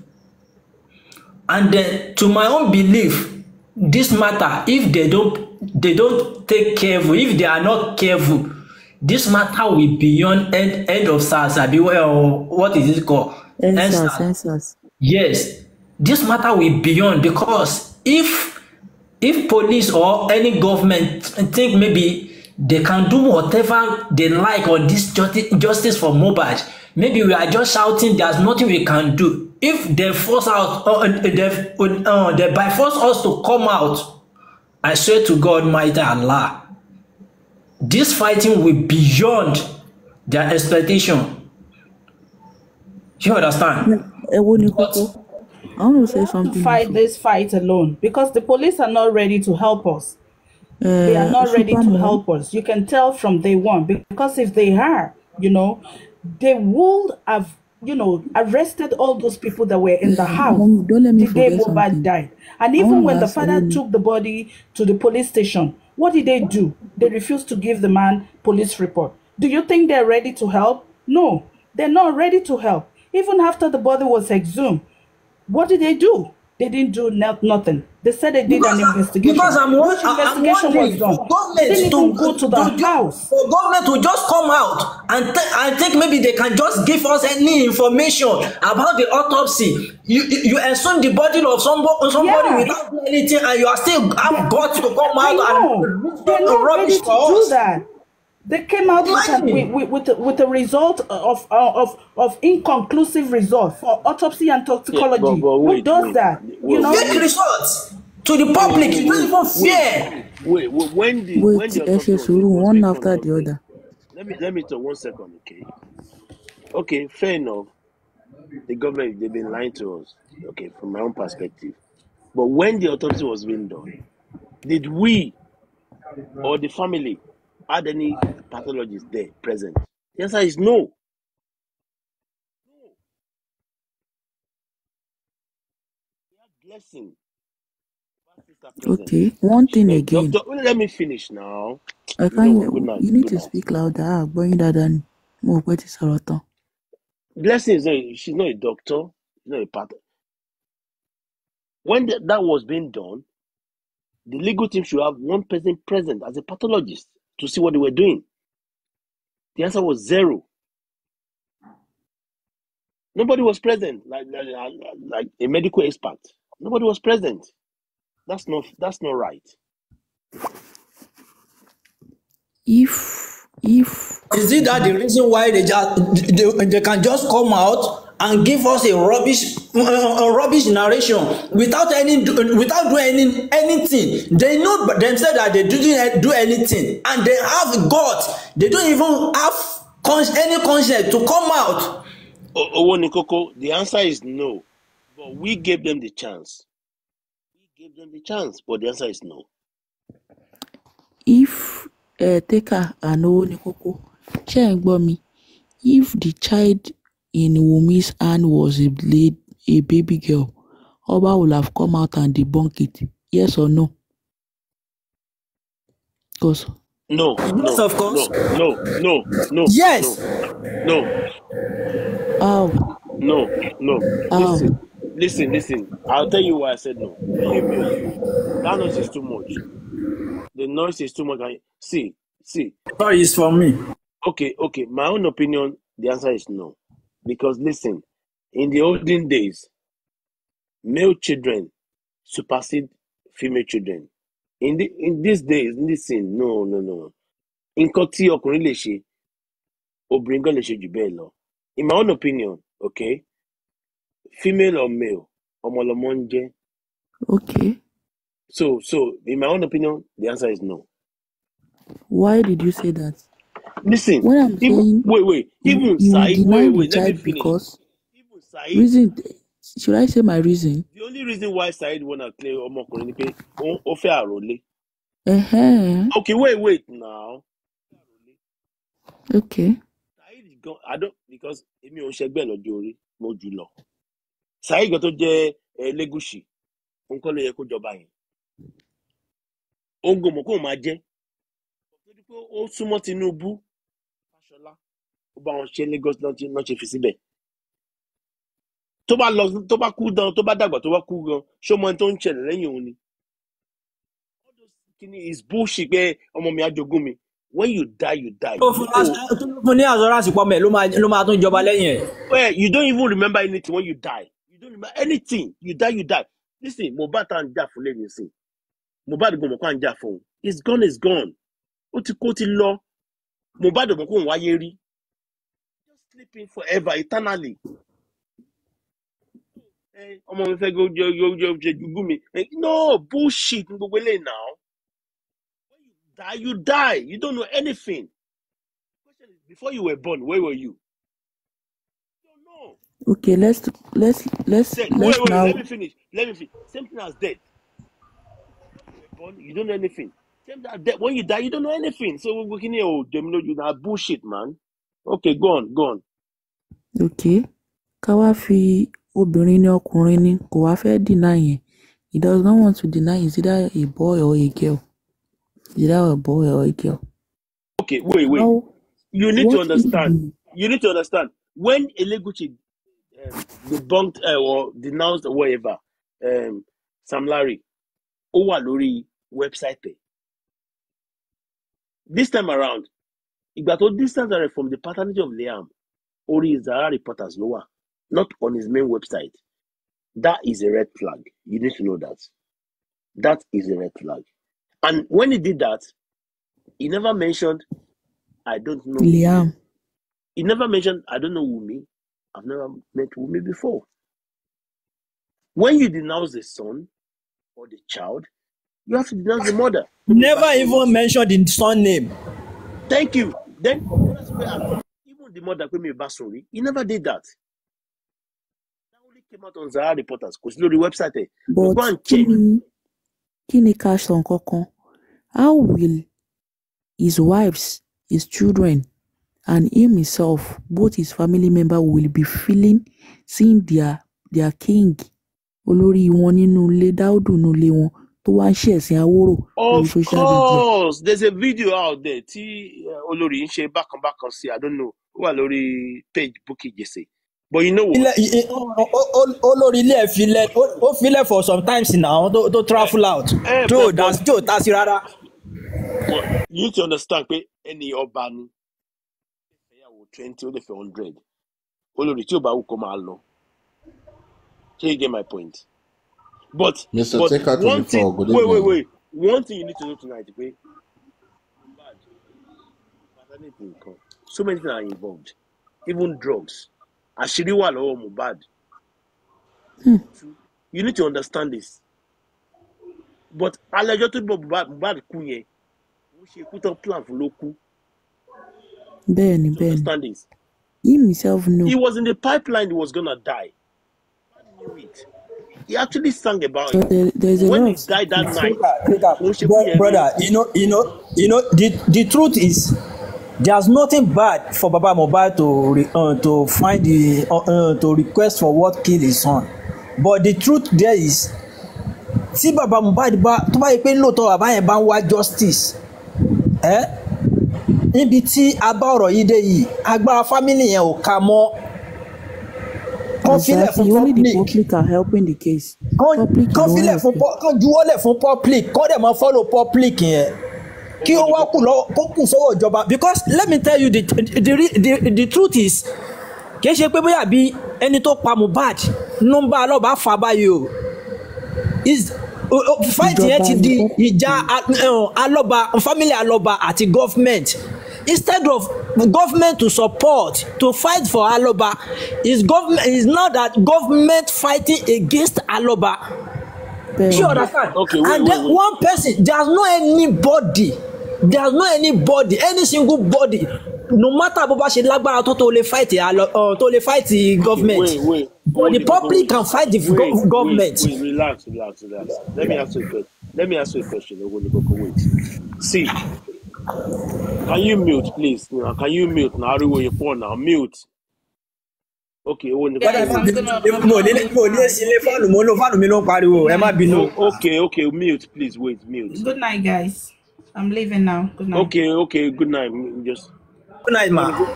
And then, to my own belief, this matter, if they don't take careful, if they are not careful, this matter will be beyond end of SARS. What is it called? Census. Yes, this matter will be beyond, because if police or any government think maybe they can do whatever they like on this justice for Mohbad, maybe we are just shouting, there's nothing we can do. If they force out, they by force us to come out, I swear to God, mighty Allah, this fighting will be beyond their expectation. You understand? I want to say something. Fight this fight alone because the police are not ready to help us. They are not ready to help us. You can tell from day one, because if they are, they would have, arrested all those people that were in the house Don't let me the day forget Mohbad something. died. And even when the father took the body to the police station, what did they do? They refused to give the man police report. Do you think they're ready to help? No, they're not ready to help. Even after the body was exhumed, what did they do? They didn't do nothing. They said they did an investigation. Because Which investigation was done? They didn't even go to the house. For government to just come out and think maybe they can just give us any information about the autopsy. You assume the body of somebody without doing anything, and you are still have got to come out They're not ready to do that. They came out with a result of inconclusive result for autopsy and toxicology. but Who wait, does wait, that? wait, Fake results to the public. You don't even fear. wait. When the Wait, autopsy ẹ ṣe was sùúrù, was one being after the conducted, other. let me talk 1 second, okay? Okay, fair enough. The government, they've been lying to us, okay, from my own perspective. But when the autopsy was being done, did we or the family had any pathologists there present? The answer is no. We had Blessing, our sister present. Okay, one She's thing not a again. doctor. Let me finish now. I You know can't what? hear. Good night. You need Good to night. speak louder. Gbọ́yìn dáadáa ni. Mo rò pé ti sọ̀rọ̀ tán. Blessing is not. She's not a doctor. She's not a path. When that was being done, the legal team should have one person present as a pathologist to see what they were doing. The answer was zero. Nobody was present, like a medical expert. Nobody was present. That's not right. If Is it that the reason why they can just come out and give us a rubbish narration without doing anything? They know themselves that they didn't do anything, and they have guts. They don't even have any conscience to come out. Owonikoko, the answer is no. But we gave them the chance. But the answer is no. if Taker and Owonikoko, ṣé ẹ̀ ń gbọ́ mi? If the child in Wumi's hand was a baby girl, Oba would have come out and debunk it. Yes or no? Because No. Yes, of course. No. Yes. No. how? No. How? Listen. I'll tell you why I said no. Can you mute? That noise is too much. The noise is too much. See. Sorry, it's for me. Okay. My own opinion, the answer is no. Because listen, in the olden days, male children supersede female children. In these days, listen, no. Nǹkan tí ọkùnrin lè ṣe, obìnrin gan lè ṣe jù bẹ́ẹ̀ lọ. In my own opinion, okay, female or male, ọmọ lọmọ ń jẹ́. Okay. So in my own opinion, the answer is no. Why did you say that? Listen, When I'm saying wait. Even you will Said, deny the let me child finish. because Even Said, reason. Should I say my reason? the only reason why Said wanna claim ọmọkùnrin ni pé ó fẹ́ àròlé. Okay, wait now. Okay. Said gan, I don't, because èmi ò ń ṣẹgbẹ́ lọ́jọ́ orí, mo jù lọ. Said gan tó jẹ́ Lẹ́gùṣì, òun kọ́ ló yẹ kó jọba yẹn. Òun gò mọ̀ kó máa jẹ́. Torí pé ó súnmọ́ Tinubu, Fáṣọlá, ó bá wọn ṣe Lagos náà ṣe fi síbẹ̀. Tó bá kú gan, tó bá dàgbà tó bá kú gan, ṣó mọ ẹni tó ń ṣẹlẹ̀ lẹ́yìn òun ni. All those kini is bullshit pé ọmọ mi á jogún mi. When you die, you die. Fún ní assurance pọ̀ mẹ́ ló máa tún jọba lẹ́yìn ẹ̀. Well, you don't even remember anything when you die. You don't remember anything. You die. Listen, Mohbad tá à ń jà fún lẹ́yìn sí. Mohbad gbọ́n mọ̀ kó à ń jà fún. It's gone. Ó ti kó ti lọ. Mohbad mọ̀ kó ń wáyé rí. Just sleeping forever, eternally. Ọmọ mi fẹ́ jẹ jùgú mi. No, bullshit ní gbogbo eléyìí now. When you die. You don't know anything. The question is, before you were born, where were you? You don't know. Okay, let's Wait, now. let me finish. Same thing as death. You were born, you don't know anything. Same thing as death. When you die, you don't know anything. So we can hear, you know bullshit, man. Okay, go on. Okay. Ká wá fi obìnrin ní ọkùnrin ni kò wá fẹ́ deny yẹn. He does not want to deny it's either a boy or a girl. Okay, wait. How, You need to what understand. When Eleguchi debunked or denounced or whatever, Sam Larry, ó wà lórí website ẹ̀. This time around, ìgbà tó distance rẹ̀ from the paternity of Liam, orí Zara Reporters ló wà, not on his main website. That is a red flag. You need to know that. That is a red flag. And when he did that, he never mentioned I don't know Liam. Wumi. He never mentioned, I don't know Wumi. I've never met Wumi before. When you denounce the son or the child, you have to denounce the mother. Never even mentioned the son name. Thank you. Then that's where even the mother came back sorry. He never did that. That only came out on Zara Reporters. Because the website. But go and check. Kini cash on kokon. How will his wives, his children, and him himself, both his family member, will be feeling seeing their king olórí wọn nínú ilé Dáúdù nínú ilé wọn tó wá ń ṣẹ̀sìn Awórò lórí social media. Of course, there's a video out there tí olórí ń ṣe bákan sí, I don't know, ó wà lórí page Bukky Jesse. But you know what? Olórí ilé ẹ̀ filẹ̀ ó filẹ̀ for some times now to travel out. Tó dá sí rárá. But you need to understand pé ẹni ọba ni ìyàwó 20 ó lè fẹ́ 100. Olórí tí ò bá wù kó máa lọ. So you get my point. But one thing, wait. One thing you need to know tonight, okay? So many things are involved, even drugs. Àṣírí wà lọ́wọ́ Mohbad. You need to understand this. But alẹ́jọ́ tó bọ̀ Mohbad kú yẹn, ó ṣe ikú tán plan fún ló kú. Bẹ́ẹ̀ni. Understand this. He himself knew. He was in the pipeline. He was gonna die. He knew it. He actually sang about So it. there's a When lot. he died that night. Brother, you know, the truth is, there's nothing bad for Baba Mohbad to find to request for what killed his son. But the truth there is, tí Baba Mohbad tó bá yẹ pé lóòótọ́ bàbá yẹn bá ń wá justice, níbi tí a bá ọ̀rọ̀ yìí dé yìí, agbára family yẹn ò ká mọ́. Exactly. Only the public are helping the case. Kan juwọ́lẹ̀ fún public, kan dẹ̀ máa follow public yẹn. Kí ó wá kù sọ́wọ́ ìjọba, because let me tell you the truth is, kì í ṣe pé bóyá bí ẹni tó pa Mohbad nọ́mbà alọ́ba fà báyìí o. Fight yẹn ti di ìjà alọ́ba, family alọ́ba àti government. Instead of government to support, to fight for Aloba, is now that government fighting against Aloba. You understand? Okay, wait. One person, there's no anybody, any single body, no matter how much lágbára tó lè fight the government. Wait. But the public can fight the government. Wait, relax. Let me ask you a question. Wait. See. Can you mute, please? Can you mute now? Ariwo your phone now. Mute. Okay. Okay. Mute, please. Wait. Mute. Good night, guys. I'm leaving now. Good night. Okay. Good night. Just. Good night, ma.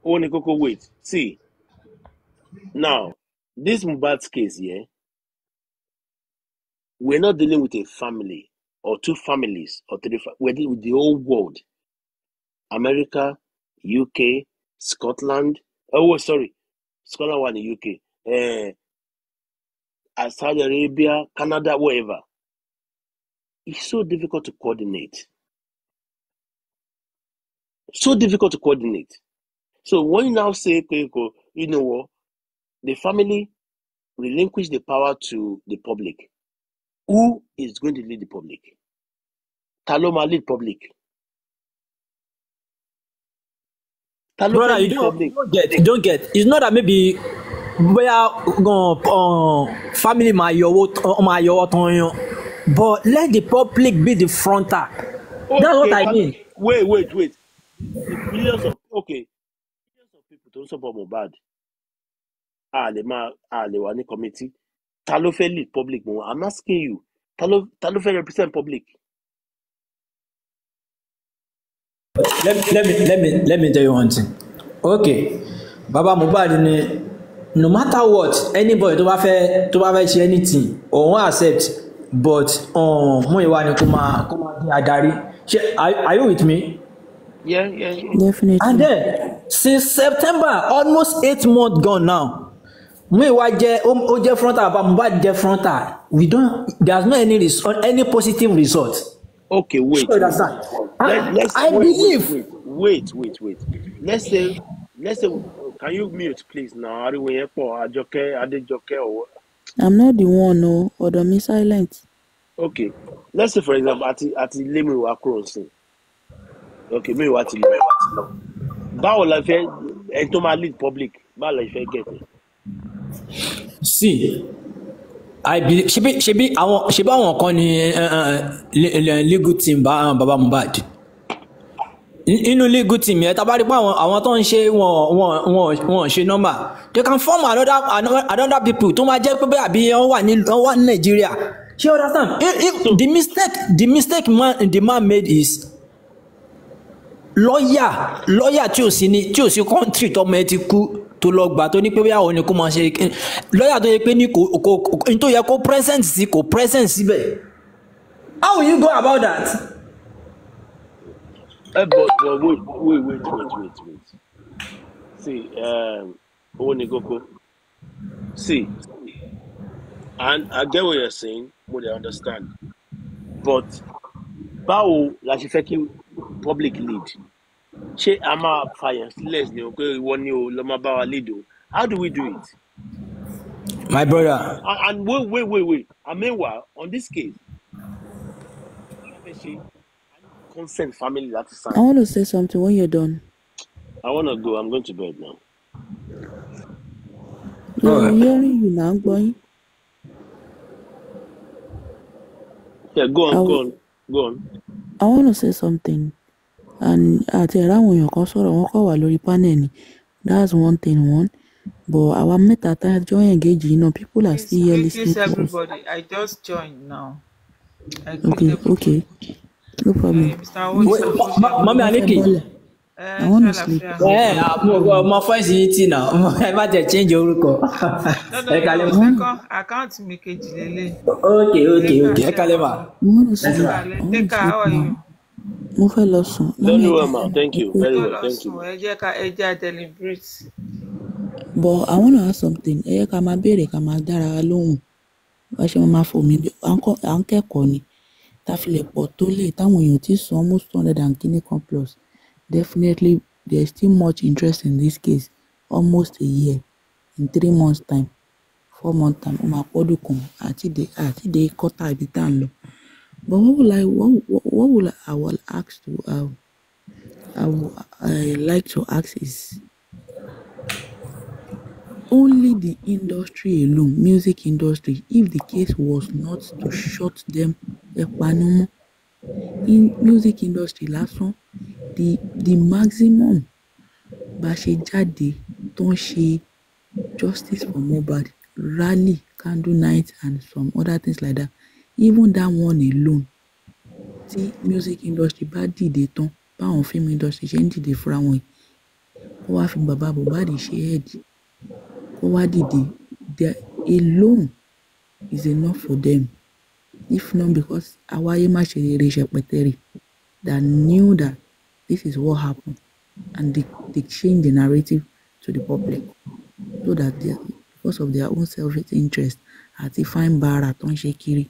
Wait. See. Now, this Mohbad's case, we're not dealing with a family or two families or three. We're dealing with the whole world. America, UK, Scotland. Scotland one in UK. Saudi Arabia, Canada, wherever. It's so difficult to coordinate. So when you now say, you know what, the family relinquish the power to the public. Who is going to lead the public? Taloma lead public. Brother, you don't get. It's not that maybe where family but let the public be the fronter. Okay, that's what I mean. Wait. The billions of people don't support Mohbad. Le wà ní committee. Ta ló fẹ́ lead public? I'm asking you. Ta ló fẹ́ represent public? Let me tell you one thing. Okay, Baba Mohbad, no matter what, anybody tó bá fẹ́ ṣe anything or won't accept, but Múyìwá ni kó máa di adarí. Are you with me? Yeah. Definitely. And then since September, almost 8 months gone now. Múyìwá jẹ́ frontal, Baba Mohbad jẹ́ frontal. There's no any positive result. Okay, wait. Sure, that's that. let's I believe. wait. Let's say, can you mute please now? Ariwo yẹn pọ̀, Àjọkẹ́, Adéjọkẹ́, or I'm not the one, no. Ọ̀dọ̀ mi silent. okay. Let's say for example, àti lé mi wá kúrò nsìn. Okay, mi wá ti lọ. Báwo la fẹ́ ẹni tó máa lead public? Báwo la fẹ́ get it? See, I believe ṣebí àwọn kan ni legal team baba Mohbad. Inú legal team yẹn tá bá rí pé àwọn tó ń ṣe wọn ṣe normal, they can form another people tó máa jẹ́ pé àbí wọ́n wà ní Nàìjíríà. Ṣé you understand? The mistake the man made is lawyer tí ò sí country tọmọ ẹ ti kú tó lọ gbà tó ní pé bóyá òun ni kó máa ṣe lawyer tó yẹ pé ní kò tó yẹ kó present sí kò present síbẹ̀. How will you go about that? But wait. See, Onigoko. See, and I get what you're saying, what I understand. But báwo la ṣe fẹ́ kí public lead? Ṣé a máa fàyàn sílẹ̀ ni o pé ìwọ ni o lọ máa bá wa lead o? How do we do it? My brother. And wait. And meanwhile, on this case, consent family láti sign. I want to say something when you're done. I want to go. I'm going to bed now. I'm hearing you now, boy. Yeah, go on. I want to say something. And àti ẹ̀rọ àwọn èèyàn kan sọ̀rọ̀ wọn kọ̀ wà lórí panel ni. That's one thing. But our meta join engage, people are still here listening to us. Everybody, I just joined now. Okay. No problem. Mami Aniki. I want to sleep. Mo voice yín tí náà. Ẹ má tẹ̀ change orúkọ. No, account mi kejì lélẹ̀. Okay. Ẹ kalẹ̀ ma. I want to sleep. Teka, how are you? Mo fẹ́ lọ sùn. Very well, ma. Thank you. Very well. Thank you. Ẹ jẹ́ deliberate. But I want to ask something. Ẹ yẹ ká máa béèrè ká máa dára wa lóhùn. Wá ṣe máa fò mí. À ń kẹ́kọ̀ọ́ ni. Tá fi lè pọ̀ tó lè táwọn èèyàn ti sọ almost 200 and kini plus. Definitely, there's still much interest in this case. Almost a year. In 3 months' time. 4 months' time. Ó máa pọ́dún kan. Àti dé kọ́tà ibi tá ń lọ. But what will I will ask to I like to ask is only the industry alone, music industry, if the case was not to shut them in music industry lásán, the maximum bá ṣe jáde tó ń ṣe justice for Mohbad, rally, candle night and some other things like that. Even that one alone, tí music industry bá dìde tán báwọn film industry ṣe ń dìde fúnra wọn kó wá fi bàbá Mohbad ṣe head kó wá dìde, there alone is enough for them. If not because àwáyé má ṣe rere ṣẹpẹtẹrì that knew that this is what happened and they change the narrative to the public so that because of their own self-interest àti fine bara tó ń ṣe kiri.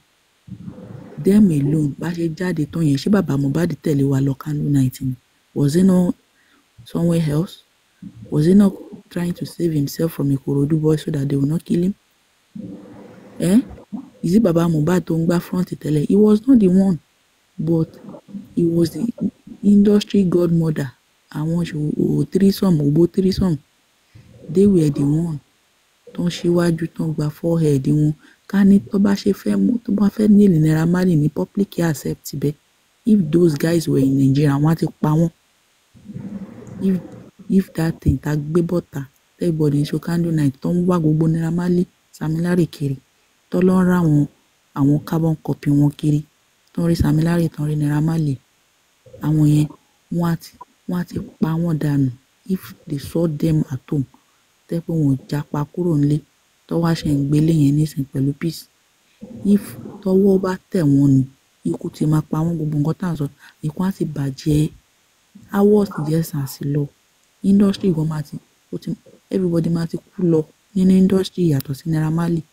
Them alone bá ṣe jáde tán yẹn ṣé bàbá Mohbad tẹ̀lé wa lọ candle night ni? Was he not somewhere else? Was he not trying to save himself from Ikorodu boys so that they will not kill him? Is it bàbá Mohbad tó ń gbá front tẹ́lẹ̀? He was not the one, but he was the industry godmother. Àwọn ògbó threesome, they were the one tó ń ṣíwájú tó ń gba forehead wọn. Ká ní tó bá ṣe fẹ́ mú tó bá fẹ́ nílì Naira Marley ní public accept bẹ́ẹ̀. If those guys were in Nigeria, wọ́n á ti pa wọ́n. If that thing tá gbé bọ́ta everybody ń ṣe candle night tó ń wá gbogbo Naira Marley Sam Larry kiri tó lọ ń rá àwọn carbon copy wọn kiri tó ń rí Sam Larry tó ń rí Naira Marley, àwọn yẹn wọ́n á ti pa wọ́n dànù if they saw them at home tẹ́ pé wọ́n jápa kúrò nílé tó wá ṣe ń gbélé yẹn nísìn pẹ̀lú peace. If tọwọ́ bá tẹ̀ wọ́n ni ikú ti máa pa wọ́n, gbogbo nǹkan tá à ń sọ ikú á ti bàjẹ́. Hours jẹ́ sàn sí lọ industry gan máa ti everybody máa ti kú lọ nínú industry yàtọ̀ sí Naira Marley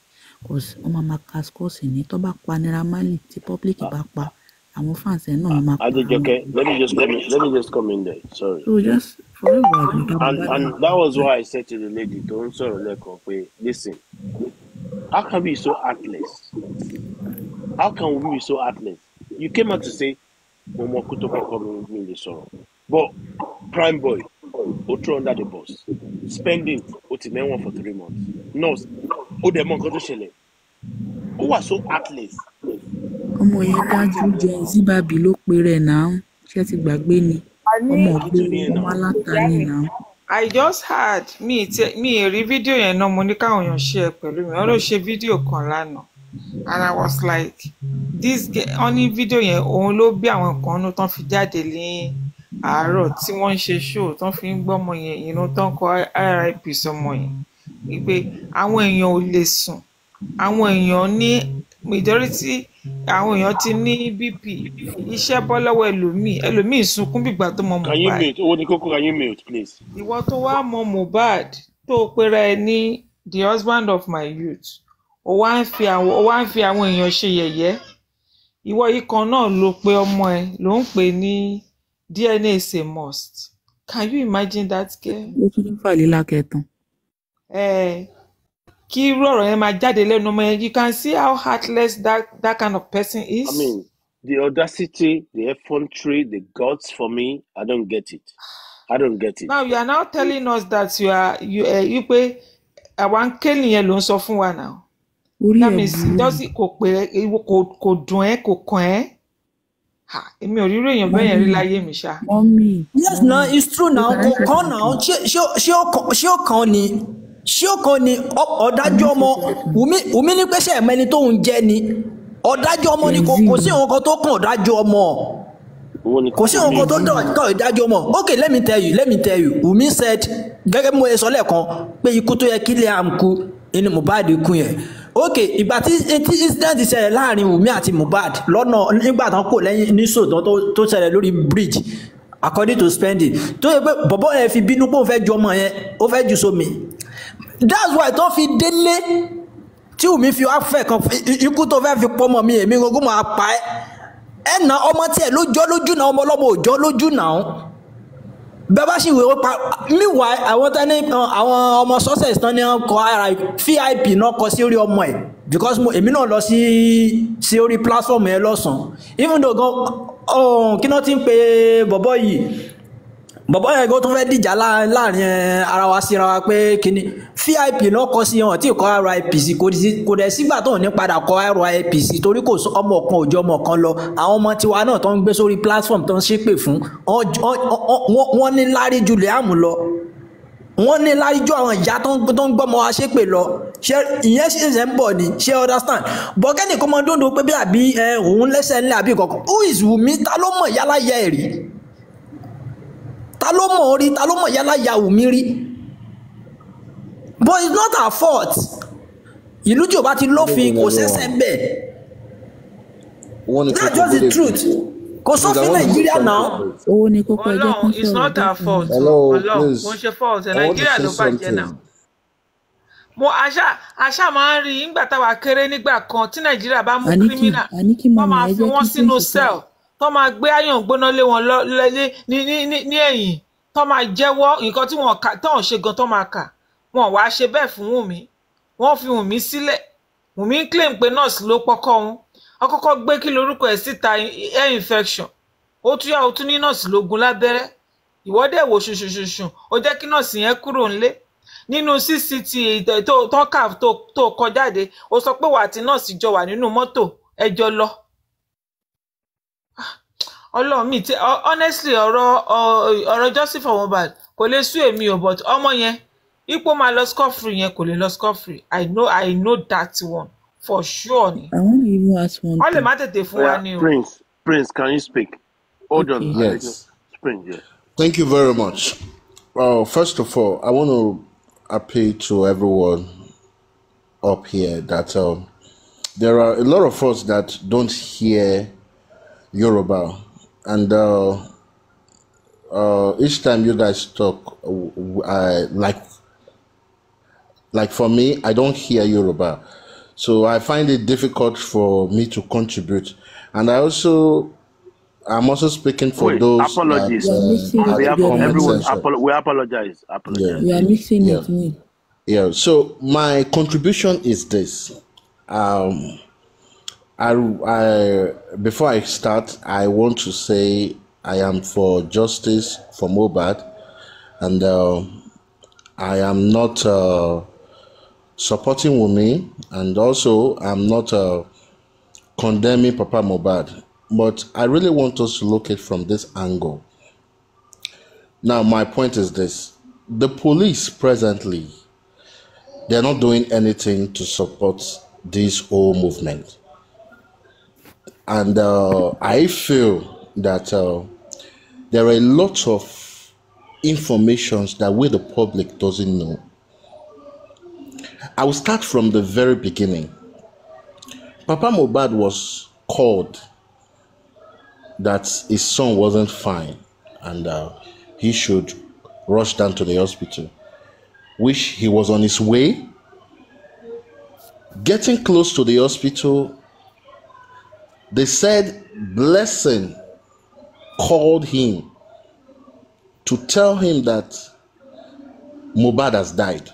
cause wọ́n máa cascos ní tó bá pa Naira Marley tí public bá pa àwọn fans ẹ̀ náà máa pa Adejoke, let me just come in. Let me just come in there. Sorry. so just forever àgùn tá a bá And that was why I said to the lady, don't sorry, listen, how can we be so heartless? How can we be so heartless? You came out to say, Momo Kutoko coming in the sorrow. But Prime Boy, throw under the bus. Spending one for 3 months. No, the monk to shell. Who was so heartless? ọmọ yẹn dájú Gen Z bàbí ló pe rẹ̀ náà ṣé ti gbàgbé ni ọmọ ògbó ọmọ aláta ni náà. I just heard mi rí fídíò yẹn náà mo ní káwọn èèyàn ṣe ẹ pẹ̀lú mi wọ́n ló ṣe fídíò kan lánàá and I was like this wọ́n ní fídíò yẹn òun ló bí àwọn kan nù tán fi jáde ní àárọ̀ tí wọ́n ń ṣe show tán fi ń gbọ́mọ yẹn ìnú tán kọ RIP sọmọ yẹn wípé àwọn èèyàn ò lè sùn àwọn èèyàn ní majority àwọn èèyàn ti ní BP iṣẹ́ bọ́ lọ́wọ́ ẹlòmíì sunkún bìgbà tó mọ Mohbad. Can you mute? Owó ní kókó, can you mute, please? Ìwọ tó wá mọ Mohbad tó pera ẹ ní the husband of my youth ó wá ń fi àwọn èèyàn ṣe yẹ̀yẹ́ ìwọ yìí kan náà ló pe ọmọ ẹ ló ń pè ní DNA is a must. Can you imagine that girl? ó tún ní fàlílà kẹtàn. Kí irú ọ̀rọ̀ yẹn máa jáde lẹ́nu ọmọ yẹn, you can see how heartless that kind of person is. I mean, the audacity, the effrontery, the guts for me, I don't get it. Now you are now telling us that you pé àwọn kéèlì yẹn ló ń sọ fún wa now. That means kò dùn ẹ́ kò kàn ẹ́. Èmi ò rírò èèyàn bẹ́ẹ̀ yẹn rí láyé mi ṣá. Yes, now it's true now. Kò kàn now. Ṣé ó kàn ni? Ṣé ó kàn ni ọ̀dájú ọmọ Wùmí ní pẹ́sẹ̀ ẹ̀mẹ́ni tó ń jẹ́ ni ọ̀dájú ọmọ ni kò sí nǹkan tó kàn ọ̀dájú ọmọ kò sí nǹkan tó kàn ọ̀dájú ọmọ. Okay, let me tell you Wùmí said gẹ́gẹ́ bí mo sọ lẹ́ẹ̀kan pé ikú tó yẹ kí Liam kú inú Mohbad kú yẹn. Okay, ìgbà tí incident ṣẹlẹ̀ láàrin Wùmí àti Mohbad lọ́nà nígbà tán kò lẹ́yìn ní sòtọ́ tó ṣẹlẹ̀ lórí bridge according to Spending tó yẹ pé bọ̀bọ̀ yẹn fi bínú pé ó fẹ́ ju ọmọ yẹn ó fẹ́ ju sómi. That's why tó fi délé tí Wùmí fi wá fẹ́ kan ikú tó fẹ́ fi pọ́mọ mi èmi gbogbo máa pa ẹ́ na ọmọ tí ẹ̀ ló jọ́ lójú náà ọmọ ọlọ́mọ ò jọ́ lójú náà bẹ́ẹ̀ bá sì wé ó pa meanwhile àwọn tẹ́ni àwọn ọmọ success tán ní ọkọ̀ ara VIP náà kọ sí orí ọmọ ẹ̀ because èmi náà lọ sí orí platform yẹn lọ́sàn-án even though gan kí náà ti ń pe bọ̀bọ̀ yìí bọ̀bọ̀ yẹn tó fẹ́ dìjà láàrin ara wa síra wa pé kíní VIP náà kọ sí hàn tí kọ RIP sí kò dẹ̀ sígbà tó ní padà kọ RIP sí torí kò ọmọ kan òjò ọmọ kan lọ àwọn ọmọ tiwa náà tó ń gbé sórí platform tó ń ṣépè fún wọ́n ní lárí ju Liam lọ wọ́n ní lárí ju àwọn ìyá tó ń gbọ́mọ wa ṣépè lọ ṣe ìyẹn ṣe ń bọ̀ ni ṣe understand bọ́kẹ́nì kọ́mọ dúndú pé bí àbí òun lẹ́sẹ̀ ńlẹ̀ àbí kankan who is Wùmí ta ló mọ̀ yálà yẹ ẹ̀rí ta ló mọ̀ yálà ya Wùmí rí but it's not her fault ìlú tí o bá ti lófin kò ṣẹ̀ṣẹ̀ ń bẹ̀ that's just the truth kò sófin Nàìjíríà náà. owó ní kókó ẹjọ́ kan sọ̀rọ̀ it's not her fault. Ọlọ́run kò ń ṣe fault Nàìjíríà ló bàjẹ́ náà. Mo àṣà máa ń rí nígbà táwa kéré nígbà kan tí Nàìjíríà bá mú criminal wọ́n máa fi wọ́n sínú cell tó máa gbé àyàn gbóná lé wọn ní ẹ̀yìn tó máa jẹ́wọ́ nǹkan tí wọ́n kà tó ń ṣe gan tó máa kà wọ́n wá ṣe bẹ́ẹ̀ fún Wùmí wọ́n fi Wùmí sílẹ̀ Wùmí ń claim pé nurse ló pọ́kọ́ wọn ọkọ́kọ́ gbé kí lorúkọ ẹ̀ síta air infection ó tún ní nurse ló gún lábẹ́rẹ́ ìwọ́dẹ̀ wò ṣùṣùṣùṣù ó jẹ́ kí nurse yẹn kúrò ńlé nínú CCTV tó kà tó kọ jáde ó sọ pé wà àti nurse jọ wà nínú mọ́tò ẹjọ́ lọ. Ọlọ́run mi tí honestly ọ̀rọ̀ Joseph Mohbad kò lè sú èmi o but ọmọ yẹn ipò máa lọ score free yẹn kò lè lọ score free I know that one for sure ni. I want to even ask one thing. wọ́n lè má tètè fún wa ní o. Prince, can you speak? Hold on. Yes. Prince, yeah. Thank you very much. First of all, I want to appeal to everyone up here that there are a lot of us that don't hear Yoruba, and each time you guys talk, like for me, I don't hear Yoruba, so I find it difficult for me to contribute, and I also I'm also speaking for Wait, those apologies. You are mixing that On it had behalf of together, common everyone, Will. sense. we apologize. Yeah, Apologize. You are mixing yeah, it, Will. yeah. So my contribution is this. Um, I before I start, I want to say I am for justice for Mohbad, and I am not supporting Wunmi, and also I'm not condemning Papa Mohbad. But I really want us to look at it from this angle. Now, my point is this: the police presently, they're not doing anything to support this whole movement, and I feel that there are a lot of informations that we the public doesn't know. I will start from the very beginning. Papa Mohbad was called that his son wasn't fine and he should rush down to the hospital, which he was on his way. Getting close to the hospital, they said Blessing called him to tell him that Mohbad has died,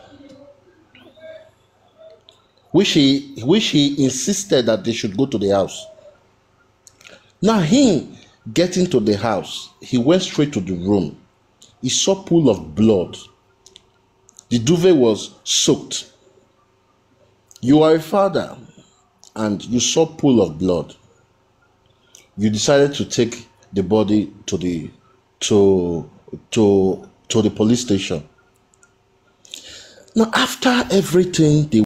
which he insisted that they should go to the house. Now him getting to the house, he went straight to the room. He saw a pool of blood. The duvet was soaked. You are a father and you saw a pool of blood. You decided to take the body to the police station. Now after everything they